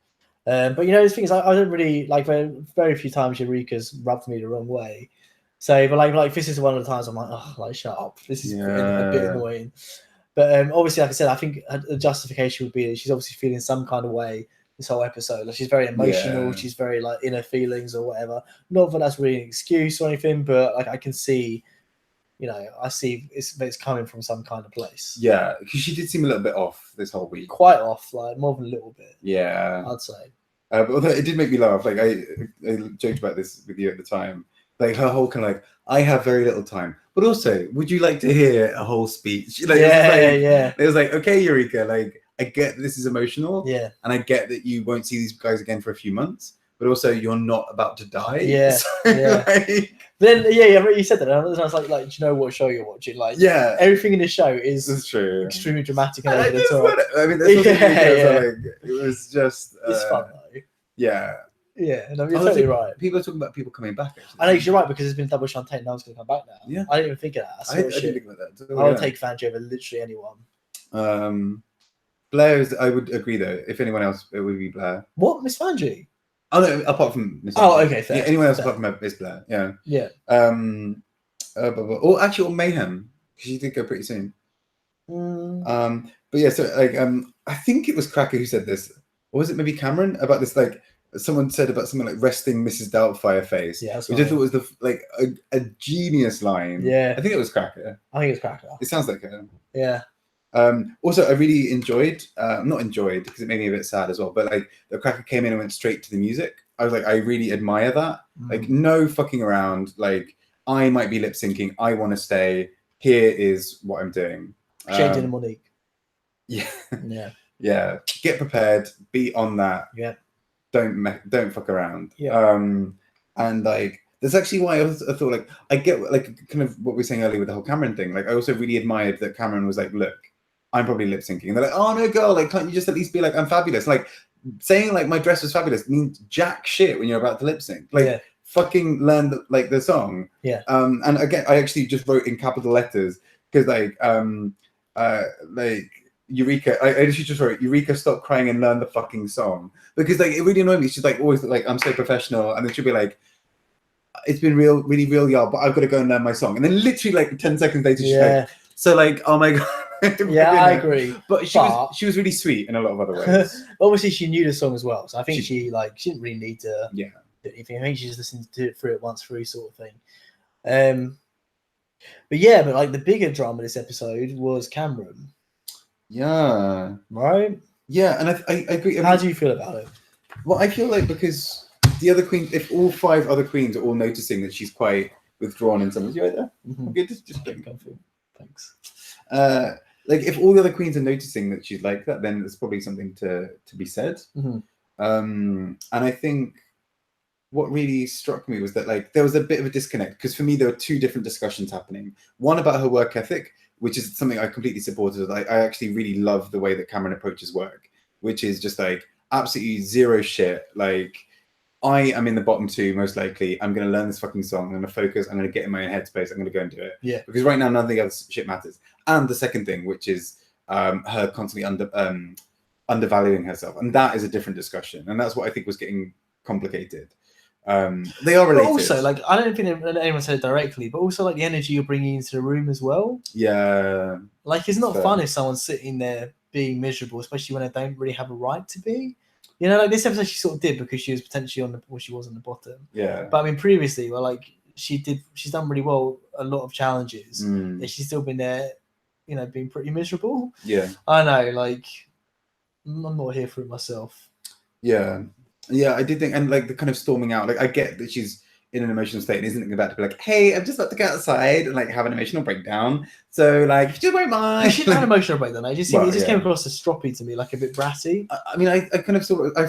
But you know, the thing is, I don't really like very few times Eureka's rubbed me the wrong way. So, but like this is one of the times I'm like, oh, like shut up. This is a bit annoying. But obviously, like I said, I think the justification would be that she's obviously feeling some kind of way this whole episode. Like she's very emotional. Yeah. She's very like in her feelings or whatever. Not that that's really an excuse or anything, but like I can see, you know, I see it's coming from some kind of place. Yeah, because she did seem a little bit off this whole week. Quite off, like more than a little bit. Yeah, I'd say. But although it did make me laugh. Like I joked about this with you at the time. Like her whole kind of like, I have very little time, but also, would you like to hear a whole speech? Like, It was like, okay, Eureka, like I get this is emotional, and I get that you won't see these guys again for a few months, but also you're not about to die. Then you said that, and I was like, do you know what show you're watching? Like, everything in the show is true. Extremely dramatic and over the top. I mean, that's like, it was just it's fun though. Yeah, and you're totally right. People are talking about people coming back. Actually. I know you're right because it's been double Shantae. No one's going to come back now. Yeah, I didn't even think of that. I didn't think about that. I would take Fanji over literally anyone. Blair is. I would agree though. If anyone else, it would be Blair. What, Miss Fanji? Oh no, apart from Miss. Oh, okay, fair. Yeah, anyone else apart from Miss Blair? Yeah. Yeah. Or actually, or Mayhem because she did go pretty soon. But yeah, so like I think it was Cracker who said this, or was it maybe Cameron about this like someone said about something like resting Mrs. Doubtfire face, Yeah, that's which I right. thought was a genius line. Yeah. I think it was Cracker. I think it's Cracker. It sounds like her. Yeah. Also, I really enjoyed, not enjoyed because it made me a bit sad as well, but like the Cracker came in and went straight to the music. I was like, I really admire that. Like, no fucking around. Like, I might be lip syncing. I want to stay. Here is what I'm doing. Shade and Monique. Yeah. Yeah. Yeah. Get prepared. Be on that. Yeah. Don't fuck around. Yeah. And like, that's actually why I thought like I get like kind of what we were saying earlier with the whole Cameron thing. Like, I also really admired that Cameron was like, look, I'm probably lip syncing. And they're like, oh no, girl, like, can't you just at least be like, I'm fabulous? Like, saying like my dress was fabulous means jack shit when you're about to lip sync. Like, fucking learn the song. Yeah. And again, I actually just wrote in capital letters because like Eureka. I actually just wrote Eureka, stop crying and learn the fucking song, because like it really annoyed me. She's like always like, I'm so professional, and then she'll be like, it's been really real, y'all, but I've got to go and learn my song. And then literally like 10 seconds later, she's like, so like, oh my god. Yeah, I agree. But she was really sweet in a lot of other ways. Obviously, she knew the song as well, so I think she didn't really need to do anything. I think she just listened to it through it once through, sort of thing. But like the bigger drama this episode was Cameron. Yeah. Right. Yeah, and I agree. How do you feel about it? Well, I feel like because the other queen, if all 5 other queens are all noticing that she's quite withdrawn in some ways, you right there? Mm-hmm. Okay, just getting comfy. Thanks. Like if all the other queens are noticing that she's like that, then there's probably something to be said. Mm-hmm. And I think what really struck me was that like there was a bit of a disconnect, because for me there were 2 different discussions happening. One about her work ethic, which is something I completely supported. I actually really love the way that Cameron approaches work, which is just like absolutely zero shit. Like, I am in the bottom 2, most likely. I'm going to learn this fucking song. I'm going to focus. I'm going to get in my own headspace. I'm going to go and do it. Yeah. Because right now, nothing else shit matters. And the second thing, which is her constantly undervaluing herself. And that is a different discussion. And that's what I think was getting complicated. They are related. But also, like, I don't think anyone said it directly, but also like the energy you're bringing into the room as well. Yeah. Like, it's not fun if someone's sitting there being miserable, especially when they don't really have a right to be. You know, like this episode she sort of did because she was potentially she was on the bottom. Yeah. But I mean, previously, well, like she's done really well a lot of challenges. And she's still been there, you know, being pretty miserable. Yeah. I know, like I'm not here for it myself. Yeah. Yeah, I did think, and like the kind of storming out, like I get that she's in an emotional state and isn't about to be like, hey, I'm just about to go outside and like have an emotional breakdown. So like, if you don't mind. She didn't have an emotional breakdown. It just came across as stroppy to me, like a bit bratty. I mean, I kind of I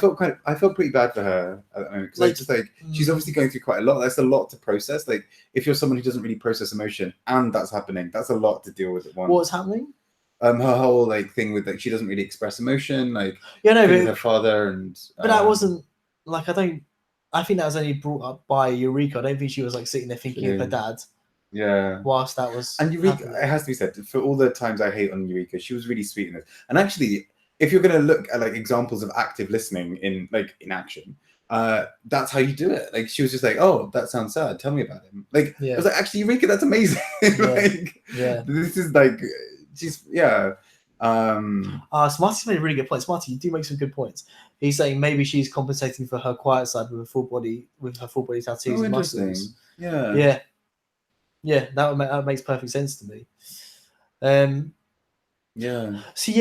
felt pretty bad for her at the moment, because like, just like she's obviously going through quite a lot. That's a lot to process. Like if you're someone who doesn't really process emotion and that's happening, that's a lot to deal with at once. What's happening? Her whole like thing with like she doesn't really express emotion, like but her father and. But that wasn't like I think that was only brought up by Eureka. I don't think she was like sitting there thinking of her dad. Yeah. Whilst that was. And Eureka, happening. It has to be said, for all the times I hate on Eureka, she was really sweet in this. And actually, if you're going to look at like examples of active listening in action, that's how you do it. Like she was just like, oh, that sounds sad. Tell me about him. Like I was like, actually, Eureka, that's amazing. This is like, she's Smarty's made a really good point. Smarty, you do make some good points. He's saying maybe she's compensating for her quiet side with her full body tattoos and muscles. Yeah. That makes perfect sense to me. So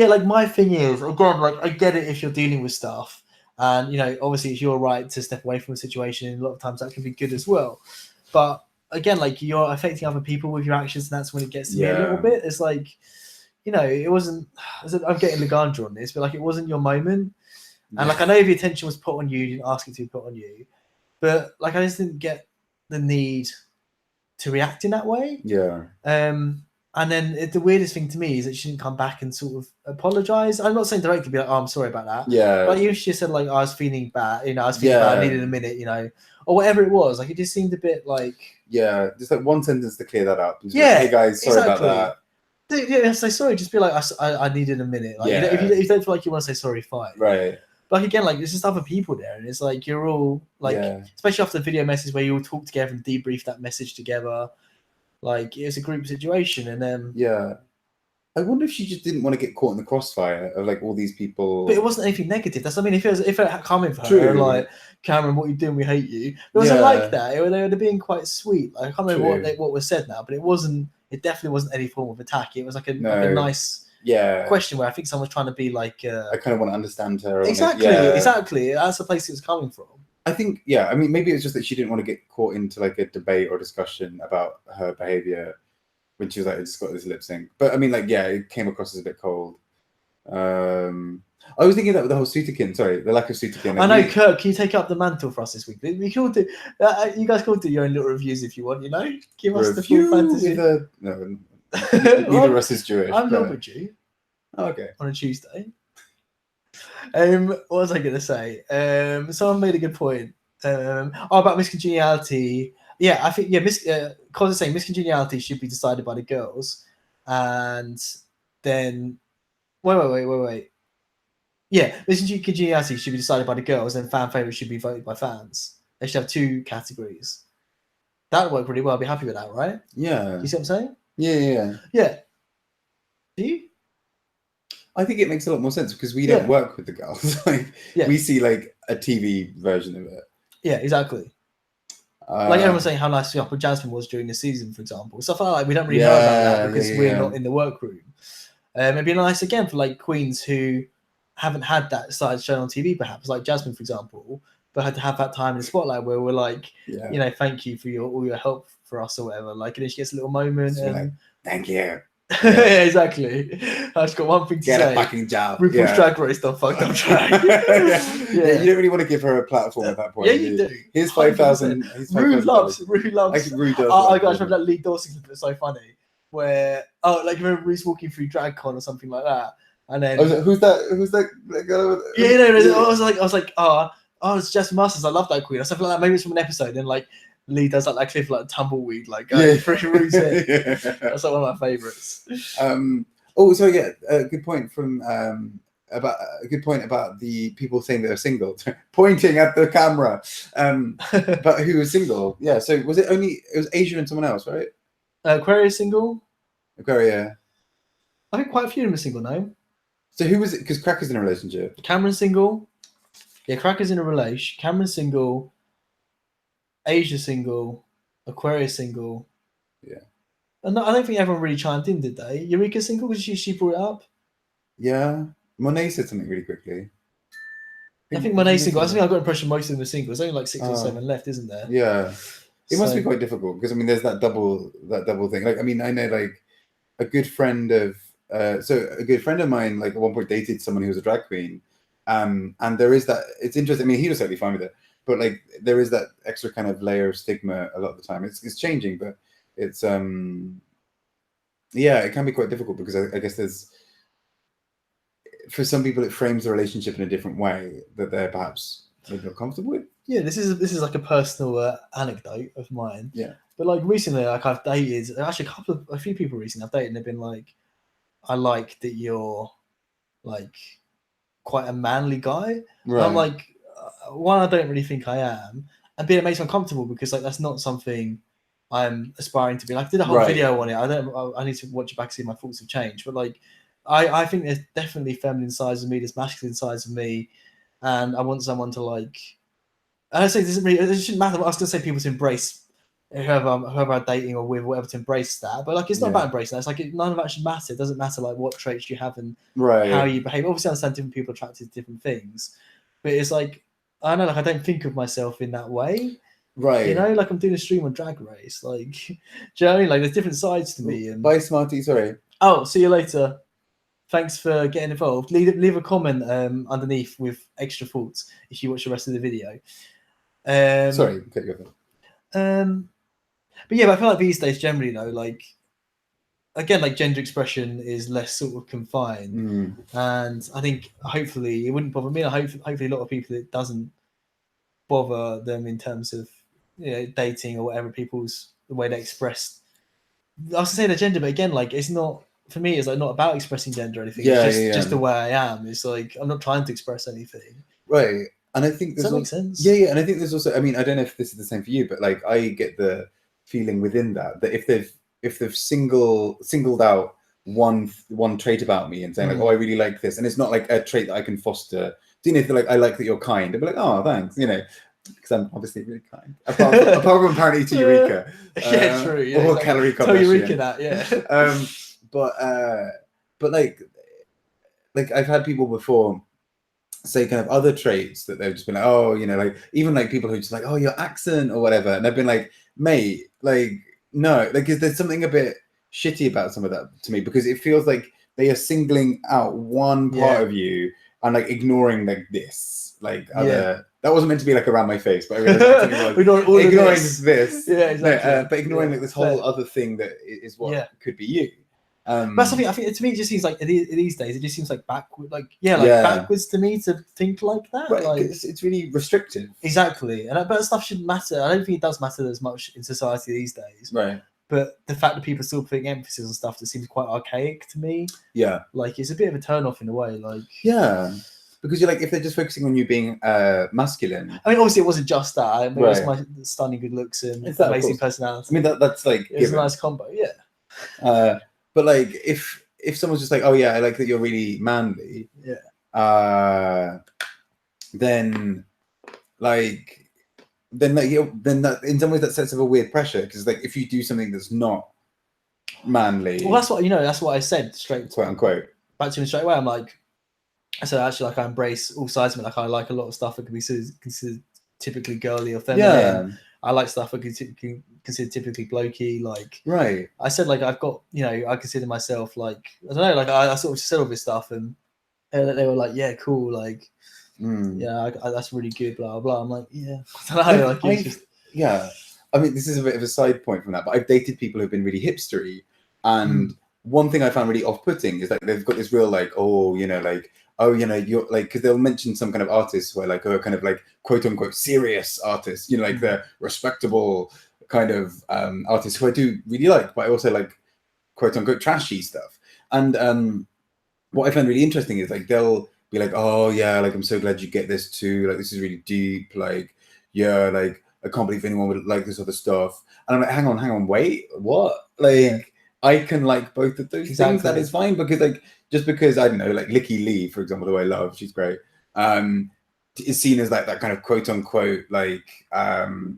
like my thing is, again, like I get it if you're dealing with stuff, and you know, obviously it's your right to step away from a situation. And a lot of times that can be good as well, but again, like you're affecting other people with your actions, and that's when it gets to me a little bit. It's like, you know, it wasn't. I'm getting Laganja on this, but like it wasn't your moment. And like I know the attention was put on you, you didn't ask it to be put on you, but like I just didn't get the need to react in that way. And then the weirdest thing to me is that she didn't come back and sort of apologize. I'm not saying directly be like, oh, I'm sorry about that. But even she said like, I was feeling bad, you know, I needed a minute, you know, or whatever it was. Like it just seemed a bit like just like one sentence to clear that up. Just like, hey guys, sorry about that. Yeah, say sorry. Just be like, I needed a minute. Like, if you don't feel like you want to say sorry, fine. Right. But again, like there's just other people there, and it's like you're all like, especially after the video message where you all talk together and debrief that message together. Like it's a group situation, and then I wonder if she just didn't want to get caught in the crossfire of like all these people. But it wasn't anything negative. That's what I mean. If it had coming for her, True. like, Cameron, what you doing? We hate you. It wasn't like that. They were being quite sweet. Like, I can't remember what was said now, but it wasn't. It definitely wasn't any form of attack. It was like a nice question where I think someone was trying to be like. I kind of want to understand her. Exactly. That's the place it was coming from. I think, I mean, maybe it's just that she didn't want to get caught into like a debate or discussion about her behavior when she was like, it's got this lip sync. But I mean, like, it came across as a bit cold. I was thinking that with the whole Suitikin, the lack of Suitikin. I know, Kirk, can you take up the mantle for us this week? We can all do, you guys can all do your own little reviews if you want, you know? Give us the full fantasy. No, neither of us is Jewish. I'm not a Jew. Oh, okay. On a Tuesday. What was I going to say? Someone made a good point. About miscongeniality. Yeah, I think, Cos is saying miscongeniality should be decided by the girls. And then, wait. Yeah, miscongeniality should be decided by the girls, and fan favorites should be voted by fans. They should have 2 categories. That would work really well. I'd be happy with that, right? Yeah. You see what I'm saying? Yeah. Do you? I think it makes a lot more sense because we don't work with the girls. We see like a TV version of it. Yeah, exactly. Like everyone's saying how nice Upper Jasmine was during the season, for example. Stuff like we don't really know about that because we're not in the workroom. It'd be nice again for like queens who haven't had that side shown on TV, perhaps like Jasmine, for example, but had to have that time in the spotlight where we're like, you know, thank you for all your help for us or whatever. Like, and then she gets a little moment and like, thank you. Yeah, exactly. I've just got one thing to say. Get a fucking job. RuPaul's Drag Race done fucked up track. You don't really want to give her a platform at that point. Yeah, you do. Here's 5,000. Ru loves. I think Ru does. Oh, gosh, remember that Lee Dawson clip? It's so funny. Where like remember Ru's walking through DragCon or something like that, and then who's that girl? I was like, it's Jess Masters. I love that queen or something like that. Maybe it's from an episode, and like Lee does like clip like tumbleweed, like fresh Ru's head. That's like one of my favorites. Good point from about the people saying they're single, pointing at the camera. But who was single? Yeah. So was it was Asia and someone else, right? Aquarius single. Aquaria. I think quite a few of them are single now. So who was it? Because Cracker's in a relationship. Cameron single. Yeah, Cracker's in a relation. Cameron single. Asia single. Aquarius single. Yeah. And I don't think everyone really chimed in, did they? Eureka single because she brought it up. Yeah. Monet said something really quickly. I think Monet single. I think I got the impression most of them were single. There's only like 6 or 7 left, isn't there? Yeah. It must be quite difficult because I mean, there's that double thing. Like, I mean, I know like a good friend of mine, like at one point dated someone who was a drag queen, and there is that. It's interesting. I mean, he was totally fine with it, but like there is that extra kind of layer of stigma a lot of the time. It's changing, but it's it can be quite difficult because I guess there's for some people it frames the relationship in a different way that they're perhaps maybe not comfortable with. Yeah, this is like a personal anecdote of mine. Yeah. But like recently, like I've dated actually a few people recently I've dated and they've been like, I like that you're like quite a manly guy. Right. I'm like, one, I don't really think I am, and B, it makes me uncomfortable because like that's not something I'm aspiring to be. Like I did a whole video on it. I need to watch it back to see my thoughts have changed. But like, I think there's definitely feminine sides of me, there's masculine sides of me, and I want someone to like. I say it shouldn't matter. I was going to say people to embrace whoever I'm dating or with, whatever, to embrace that. But like, it's not about embracing that. It's like none of that should matter. It doesn't matter like what traits you have and how you behave. Obviously, I understand different people are attracted to different things, but it's like I don't know. Like I don't think of myself in that way. Right. You know, like I'm doing a stream on Drag Race. Like, do you know what I mean? Like, there's different sides to me. And bye, Smarty. Sorry. Oh, see you later. Thanks for getting involved. Leave a comment underneath with extra thoughts if you watch the rest of the video. Sorry, cut you off. But yeah, but I feel like these days generally though, like again, like gender expression is less sort of confined, and I think hopefully it wouldn't bother me. Hopefully a lot of people it doesn't bother them in terms of dating or whatever the way they express. I was saying the gender, but again, like it's not for me. It's like not about expressing gender or anything. It's just the way I am. It's like I'm not trying to express anything. Right. And I think does that make sense? Yeah, and I think there's also. I mean, I don't know if this is the same for you, but like I get the feeling within that if they've singled out one trait about me and saying like, oh, I really like this, and it's not like a trait that I can foster. Do you know, if they're like, I like that you're kind, I'd be like, oh, thanks, you know, because I'm obviously really kind. Apart from apparently to Eureka. Yeah, true. Yeah, or exactly. Calorie Tell Kardashian. Eureka that, yeah. But like I've had people before say kind of other traits that they've just been like, oh, you know, like even like people who just like, oh, your accent or whatever, and I've been like, mate, like no, like there's something a bit shitty about some of that to me, because it feels like they are singling out one part of you and like ignoring like this, like other. That wasn't meant to be like around my face, but I realized it was ignoring this. Yeah, exactly. No, but ignoring like this whole other thing that is what could be you. That's something I think to me it just seems like these days it just seems like backward, backwards to me to think like that. Right, like it's really restrictive. Exactly, and but stuff shouldn't matter. I don't think it does matter as much in society these days. Right. But the fact that people are still putting emphasis on stuff that seems quite archaic to me. Yeah. Like it's a bit of a turn off in a way. Like because you're like, if they're just focusing on you being masculine. I mean, obviously it wasn't just that. I mean, it was my stunning good looks and amazing personality. I mean, that's like it's a nice combo. Yeah. But like if someone's just like, oh yeah, I like that you're really manly. Yeah. Then that in some ways that sets up a weird pressure, because like if you do something that's not manly. Well, that's what I said straight, quote unquote, back to him straight away. I'm like, I said actually, like I embrace all sides of me. Like I like a lot of stuff that can be considered typically girly or feminine. Yeah. I like stuff that can consider typically blokey. Like I said, like I've got, you know, I consider myself like, I don't know, like I sort of said all this stuff and they were like, yeah, cool, like. Yeah, that's really good. Blah blah. I'm like, yeah, I don't know. Like, yeah. I mean, this is a bit of a side point from that, but I've dated people who've been really hipstery, and one thing I found really off-putting is like they've got this real like, oh, you know, like, oh, you know, you're like, because they'll mention some kind of artists where like, oh, kind of like quote unquote serious artists, you know, like the respectable kind of artists who I do really like, but I also like quote unquote trashy stuff. And what I found really interesting is like they'll be like, oh yeah, like I'm so glad you get this too, like this is really deep, like yeah, like I can't believe anyone would like this other stuff. And I'm like, hang on, wait, what? Like I can like both of those things, that is fine, because like just because I don't know, like Licky Lee, for example, who I love, she's great, is seen as like that kind of quote unquote like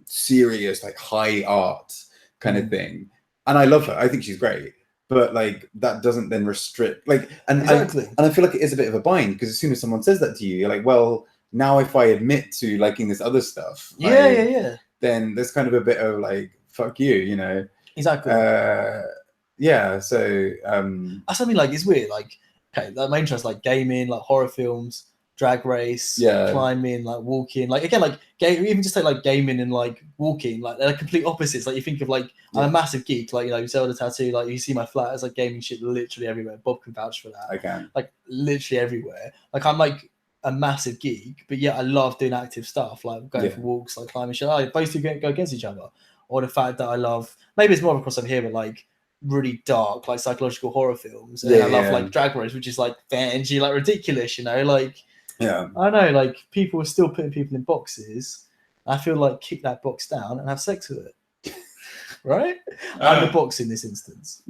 serious, like high art kind of thing. And I love her, I think she's great. But like that doesn't then restrict like and I feel like it is a bit of a bind, because as soon as someone says that to you, you're like, well, now if I admit to liking this other stuff, then there's kind of a bit of like, fuck you, you know. Exactly. Yeah. So that's something like, it's weird. Like, okay, like my interest, like gaming, like horror films, drag race, climbing, like walking, like again, like even just like gaming and like walking, like they're complete opposites. Like you think of like I'm a massive geek, like, you know, Zelda tattoo, like you see my flat as like gaming shit literally everywhere. Bob can vouch for that. I can. Like literally everywhere. Like I'm like a massive geek, but yeah, I love doing active stuff, like going for walks, like climbing shit. Like both two go against each other. Or the fact that I love, maybe it's more of a crossover here, but like really dark, like psychological horror films. And I love like Drag Race, which is like fangy, like ridiculous, you know, like. Yeah, I know, like people are still putting people in boxes. I feel like kick that box down and have sex with it, right? I'm the box in this instance.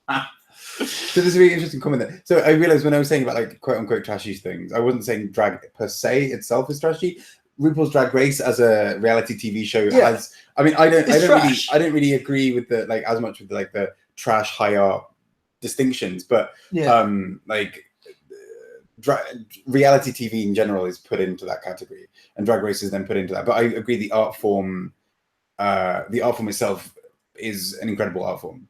So there's a really interesting comment there. So I realized when I was saying about like quote unquote trashy things, I wasn't saying drag per se itself is trashy. RuPaul's Drag Race as a reality TV show has. I mean, I don't really agree with the like as much with like the trash high art distinctions, but like. Reality TV in general is put into that category, and Drag Race is then put into that. But I agree, the art form itself is an incredible art form.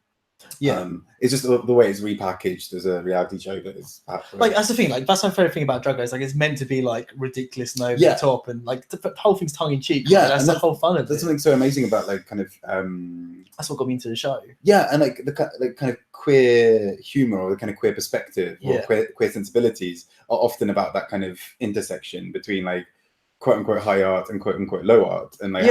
Yeah, it's just the way it's repackaged as a reality show that is like, that's the thing. Like that's my favorite thing about Drag Race. Like it's meant to be like ridiculous and over the top, and like the whole thing's tongue in cheek. Yeah, that's the whole fun of it. That's something so amazing about like kind of. That's what got me into the show. Yeah, and like the kind of queer humor or the kind of queer perspective or queer sensibilities are often about that kind of intersection between like quote unquote high art and quote unquote low art, and like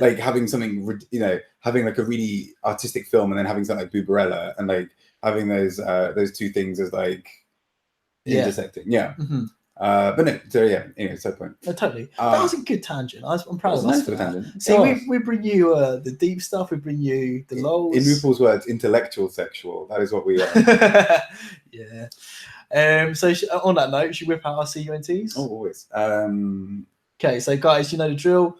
like having something, you know, having like a really artistic film and then having something like Boobarella and like having those two things as like intersecting. But no, so yeah, anyway, side point. No, totally. That was a good tangent. I'm proud of us. Nice For for the that. tangent. See, we bring you the deep stuff. We bring you the lols. In RuPaul's words, intellectual sexual. That is what we are. Yeah. So on that note, should we whip out our C.U.N.Ts? Oh, always. Okay, so guys, you know the drill.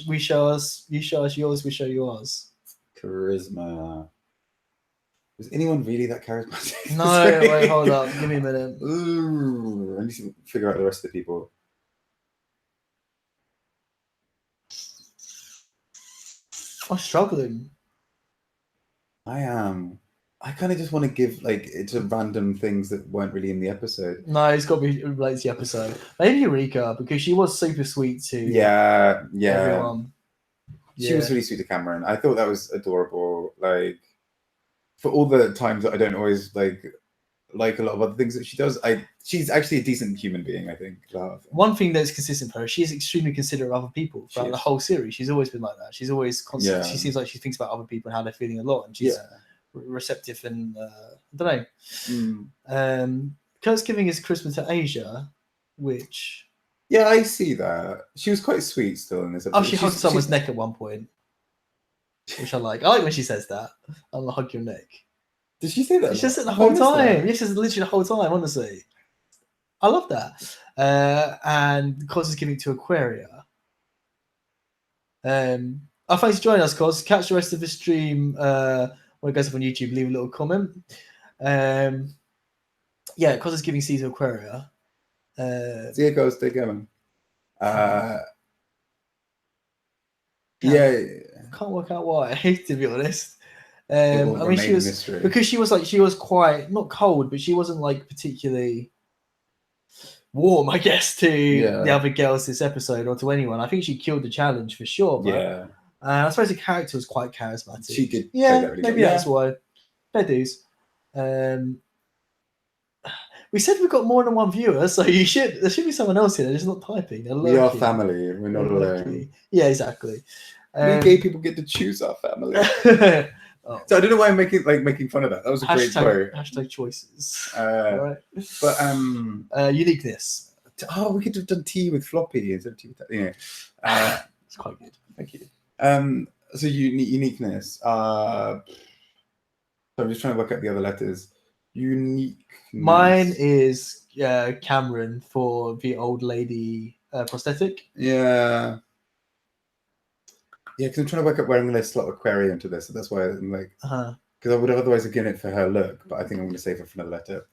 We show us, you show us yours, we show you ours. Charisma. Was anyone really that charismatic? No, wait, hold up. Give me a minute. Ooh, I need to figure out the rest of the people. I'm struggling. I am. I kind of just want to give like it's random things that weren't really in the episode. No, it's got to be related to the episode. Maybe Eureka, because she was super sweet to everyone. She was really sweet to Cameron. I thought that was adorable. Like for all the times that I don't always like a lot of other things that she does, she's actually a decent human being, I think. One thing that's consistent for her, she is extremely considerate of other people throughout the whole series. She's always been like that. She's always constant. She seems like she thinks about other people and how they're feeling a lot, and she's receptive and I don't know. Kurt's giving his Christmas to Asia, which I see that. She was quite sweet still in this episode. Oh, she hugged someone's neck at one point, which I like. I like when she says that. I'll hug your neck. Did she say that? She says it the whole time. Yes, it's literally the whole time, honestly. I love that. And Cos is giving it to Aquaria. Thanks for joining us, Cos. Catch the rest of the stream when it goes up on YouTube. Leave a little comment. Cos is giving C to Aquaria. See it goes, stay going. Can't work out why, to be honest. I mean, she was because she was quite not cold, but she wasn't like particularly warm, I guess, to the other girls this episode or to anyone. I think she killed the challenge for sure. But, I suppose the character was quite charismatic. She did. That really maybe that's why. Fair dues. We said we've got more than one viewer, so there should be someone else here. They're just not typing. We are family. We're not alone. Yeah, exactly. We gay people get to choose our family. So I don't know why I'm making fun of that. That was a great quote. Hashtag choices. Right. But uniqueness. We could have done tea with floppy instead of tea with that. It's quite good. Thank you. So uniqueness. So I'm just trying to work out the other letters. Uniqueness. Mine is Cameron for the old lady prosthetic. Yeah. Yeah, because I'm trying to work out where I'm going to slot Aquaria into this. So that's why I'm like, because I would have otherwise given it for her look, but I think I'm going to save her for another letter.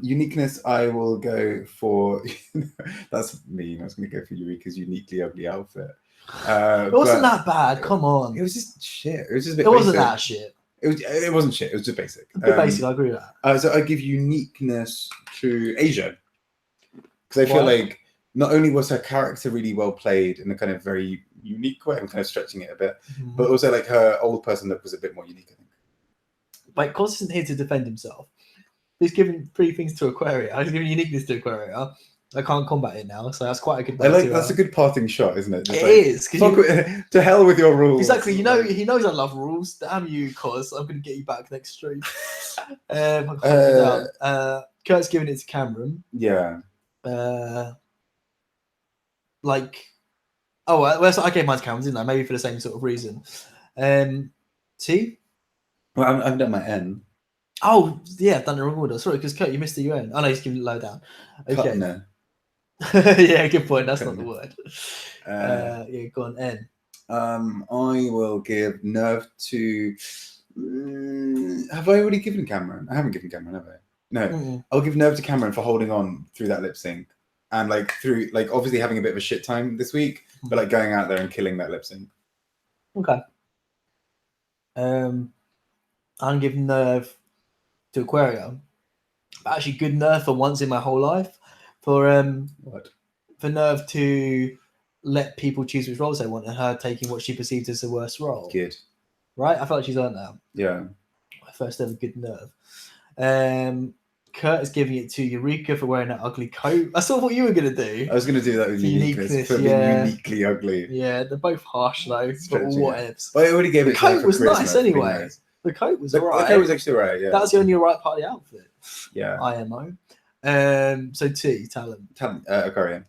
Uniqueness, I will go for. That's mean. I was going to go for Eureka's uniquely ugly outfit. It wasn't that bad. Come on. It was just shit. It was just a bit. It wasn't that shit. It wasn't shit. It was just basic. A bit basic. I agree with that. So I give uniqueness to Asia because I feel like. Not only was her character really well played in a kind of very unique way, I'm kind of stretching it a bit, but also like her old person look was a bit more unique, I think. Like, Cos isn't here to defend himself. He's giving 3 things to Aquaria. He's giving uniqueness to Aquaria. I can't combat it now, so that's quite a good. That's a good parting shot, isn't it? It is. To hell with your rules. Exactly. He knows I love rules. Damn you, Cos. I'm going to get you back next stream. Kurt's giving it to Cameron. Yeah. I gave mine to Cameron, didn't I? Maybe for the same sort of reason. T? Well, I've done my N. Oh, yeah, I've done the wrong order. Sorry, because Kurt, you missed the UN. Oh, no, he's giving it low down. Okay. Yeah, good point. That's not the word. Go on, N. I will give nerve to... have I already given Cameron? I haven't given Cameron, have I? No. I'll give nerve to Cameron for holding on through that lip sync. And through obviously having a bit of a shit time this week, but going out there and killing that lip sync. Okay. I'm giving nerve to Aquaria. Actually, good nerve for once in my whole life. For nerve to let people choose which roles they want, and her taking what she perceived as the worst role. Good. Right? I feel like she's earned that. Yeah. My first ever good nerve. Kurt is giving it to Eureka for wearing that ugly coat. I saw what you were going to do. I was going to do that with uniqueness for being uniquely ugly. Yeah, they're both harsh though, but whatevs. Well, I already gave it. The coat was nice anyway. Nice. The coat was alright. The coat was actually alright, yeah. That's the only right part of the outfit. Yeah. IMO. So T, talent. Aquarian.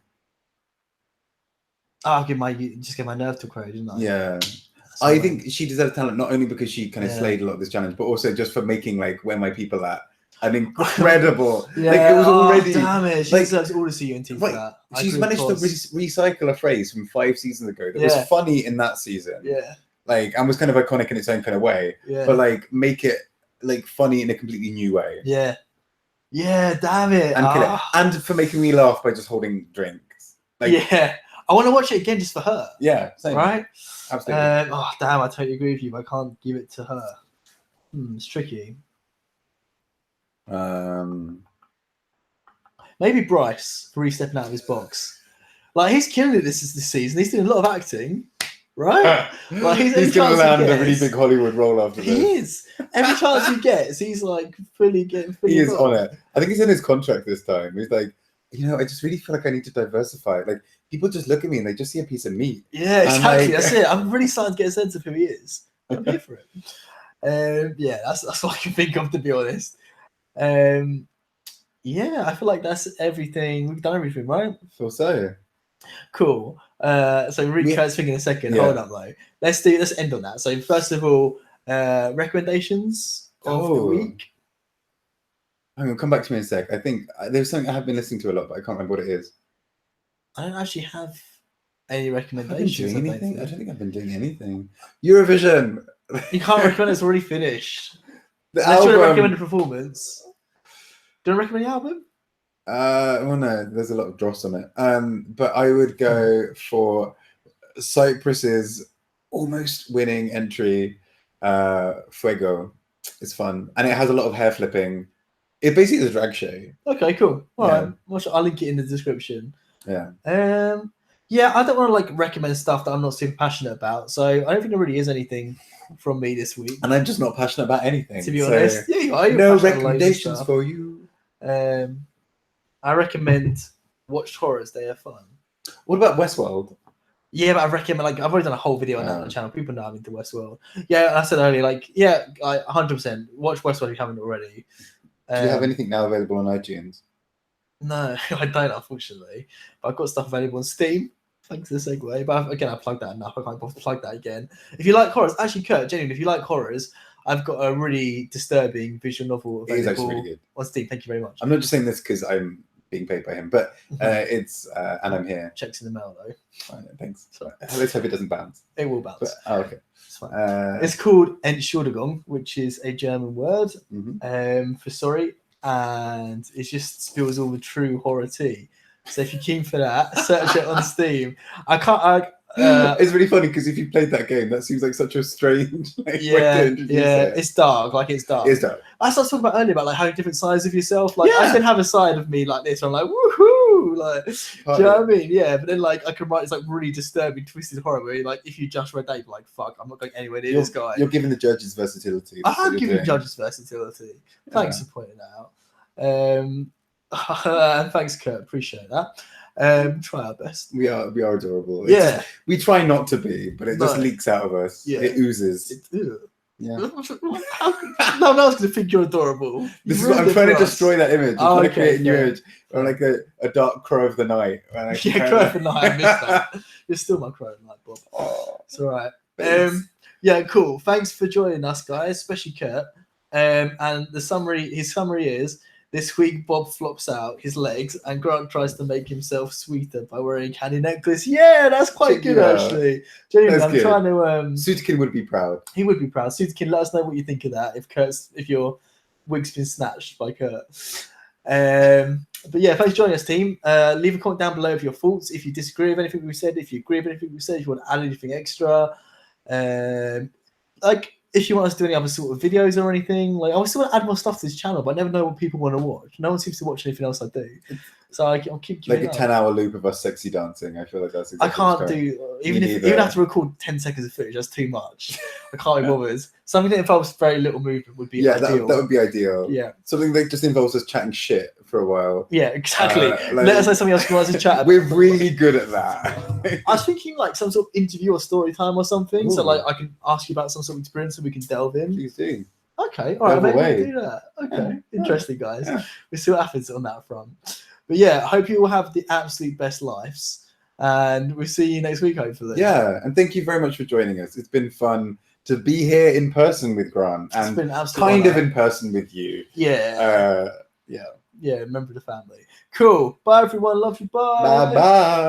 I'll give my nerve to Aquarian, didn't I? Yeah. That's I right. think she deserves talent not only because she kind of slayed a lot of this challenge, but also just for making like Where My People At an incredible. Yeah, like it was already. Damn it! She like, deserves all the C.U.N.T for that. She's managed to recycle a phrase from 5 seasons ago that was funny in that season. Yeah. Like, and was kind of iconic in its own kind of way. Yeah. But like make it like funny in a completely new way. Yeah. Yeah, damn it. And for making me laugh by just holding drinks. Like, yeah. I want to watch it again just for her. Yeah, same. Right? Absolutely. Damn, I totally agree with you, but I can't give it to her. It's tricky. Maybe Bryce for stepping out of his box. Like, he's killing it this season. He's doing a lot of acting. Right? Like, he's going to land a really big Hollywood role after this. He is. Every chance he gets, he's like fully getting. He is on it. I think he's in his contract this time. He's like, I just really feel like I need to diversify. Like, people just look at me and they just see a piece of meat. Yeah, exactly. That's it. I'm really starting to get a sense of who he is. I'm here for it. Yeah, that's what I can think of, to be honest. Yeah, I feel like that's everything. We've done everything, right? I feel so. Cool. So Kurt's thinking a second. Hold up though. Let's end on that. So first of all, recommendations of the week. I'm gonna come back to me in a sec. I think there's something I have been listening to a lot, but I can't remember what it is. I don't actually have any recommendations. I don't think I've been doing anything. Eurovision. You can't recommend. It's already finished. Unless you recommend a performance. Do you recommend the album? Well, no, there's a lot of dross on it. But I would go for Cyprus's almost winning entry, Fuego. It's fun. And it has a lot of hair flipping. It basically is a drag show. Okay, cool. All right. I'll link it in the description. Yeah. Yeah, I don't want to like recommend stuff that I'm not super passionate about. So I don't think there really is anything from me this week. And I'm just not passionate about anything. To be honest. Yeah, you are. No recommendations for you. I recommend watched horrors. They are fun. What about Westworld? Yeah, but I recommend I've already done a whole video on that on the channel. People know I'm into Westworld. Yeah, I said earlier, 100% watch Westworld if you haven't already. Do you have anything now available on iTunes? No, I don't, unfortunately. But I've got stuff available on Steam. Thanks for the segue. But again, I plugged that enough. I can't bother to plug that again. If you like horrors, actually, Kurt, genuinely, if you like horrors, I've got a really disturbing visual novel available. It is actually really good. On Steam. Thank you very much. I'm not just saying this because I'm being paid by him, but it's and I'm here. Checks in the mail though. Fine, thanks. Let's hope it doesn't bounce. It will bounce. But, okay. It's fine. It's called Entschuldigung, which is a German word for sorry, and it just spills all the true horror tea. So if you're keen for that, search it on Steam. It's really funny because if you played that game, that seems like such a strange way to introduce it. It's dark. It's dark. It's dark. I started talking about earlier about having different sides of yourself. I can have a side of me like this. Where I'm like, woohoo! Do you know what I mean? Yeah. But then I can write this really disturbing, twisted horror where if you just read that, you're like, fuck, I'm not going anywhere near this guy. You're giving the judges versatility. I'm giving the judges versatility. Thanks for pointing that out. And thanks, Kurt. Appreciate that. Try our best. We are adorable. We try not to be, but it just leaks out of us. Yeah. It oozes. Yeah. No one else going to think you're adorable. This is what I'm trying to destroy that image. I'm trying to create a new image. Or like a dark crow of the night. Crow of the night. I missed that. You're still my crow of the night, Bob. Oh, it's all right. Yeah, cool. Thanks for joining us, guys, especially Kurt. And his summary is: this week, Bob flops out his legs and Grant tries to make himself sweeter by wearing a candy necklace. Yeah, that's quite good, actually. Genuinely, I'm trying to... Sutikin would be proud. He would be proud. Sutikin, let us know what you think of that if your wig's been snatched by Kurt. But yeah, thanks for joining us, team. Leave a comment down below of your thoughts. If you disagree with anything we said, if you agree with anything we said, if you want to add anything extra. If you want us to do any other sort of videos or anything, I still want to add more stuff to this channel, but I never know what people want to watch. No one seems to watch anything else I do. So I'll keep a 10-hour loop of us sexy dancing. I feel like that's exactly I can't do even have to record 10 seconds of footage. That's too much. I can't be bothered. Something that involves very little movement would be ideal. That would be ideal. Yeah, something that just involves us chatting shit for a while. Yeah, exactly. Let us know something else you want us to chat about. We're really good at that. I was thinking some sort of interview or story time or something. Ooh. So I can ask you about some sort of experience and we can delve in. Please do. Okay. Okay, all right, Either maybe way. we'll do that. Okay, Yeah. interesting, guys. Yeah. We'll see what happens on that front. But yeah, I hope you all have the absolute best lives, and we'll see you next week, hopefully. Yeah, and thank you very much for joining us. It's been fun to be here in person with Grant It's and been an absolute kind of honor. in person with you. Yeah. Yeah. Yeah, member of the family. Cool. Bye, everyone. Love you. Bye. Bye bye.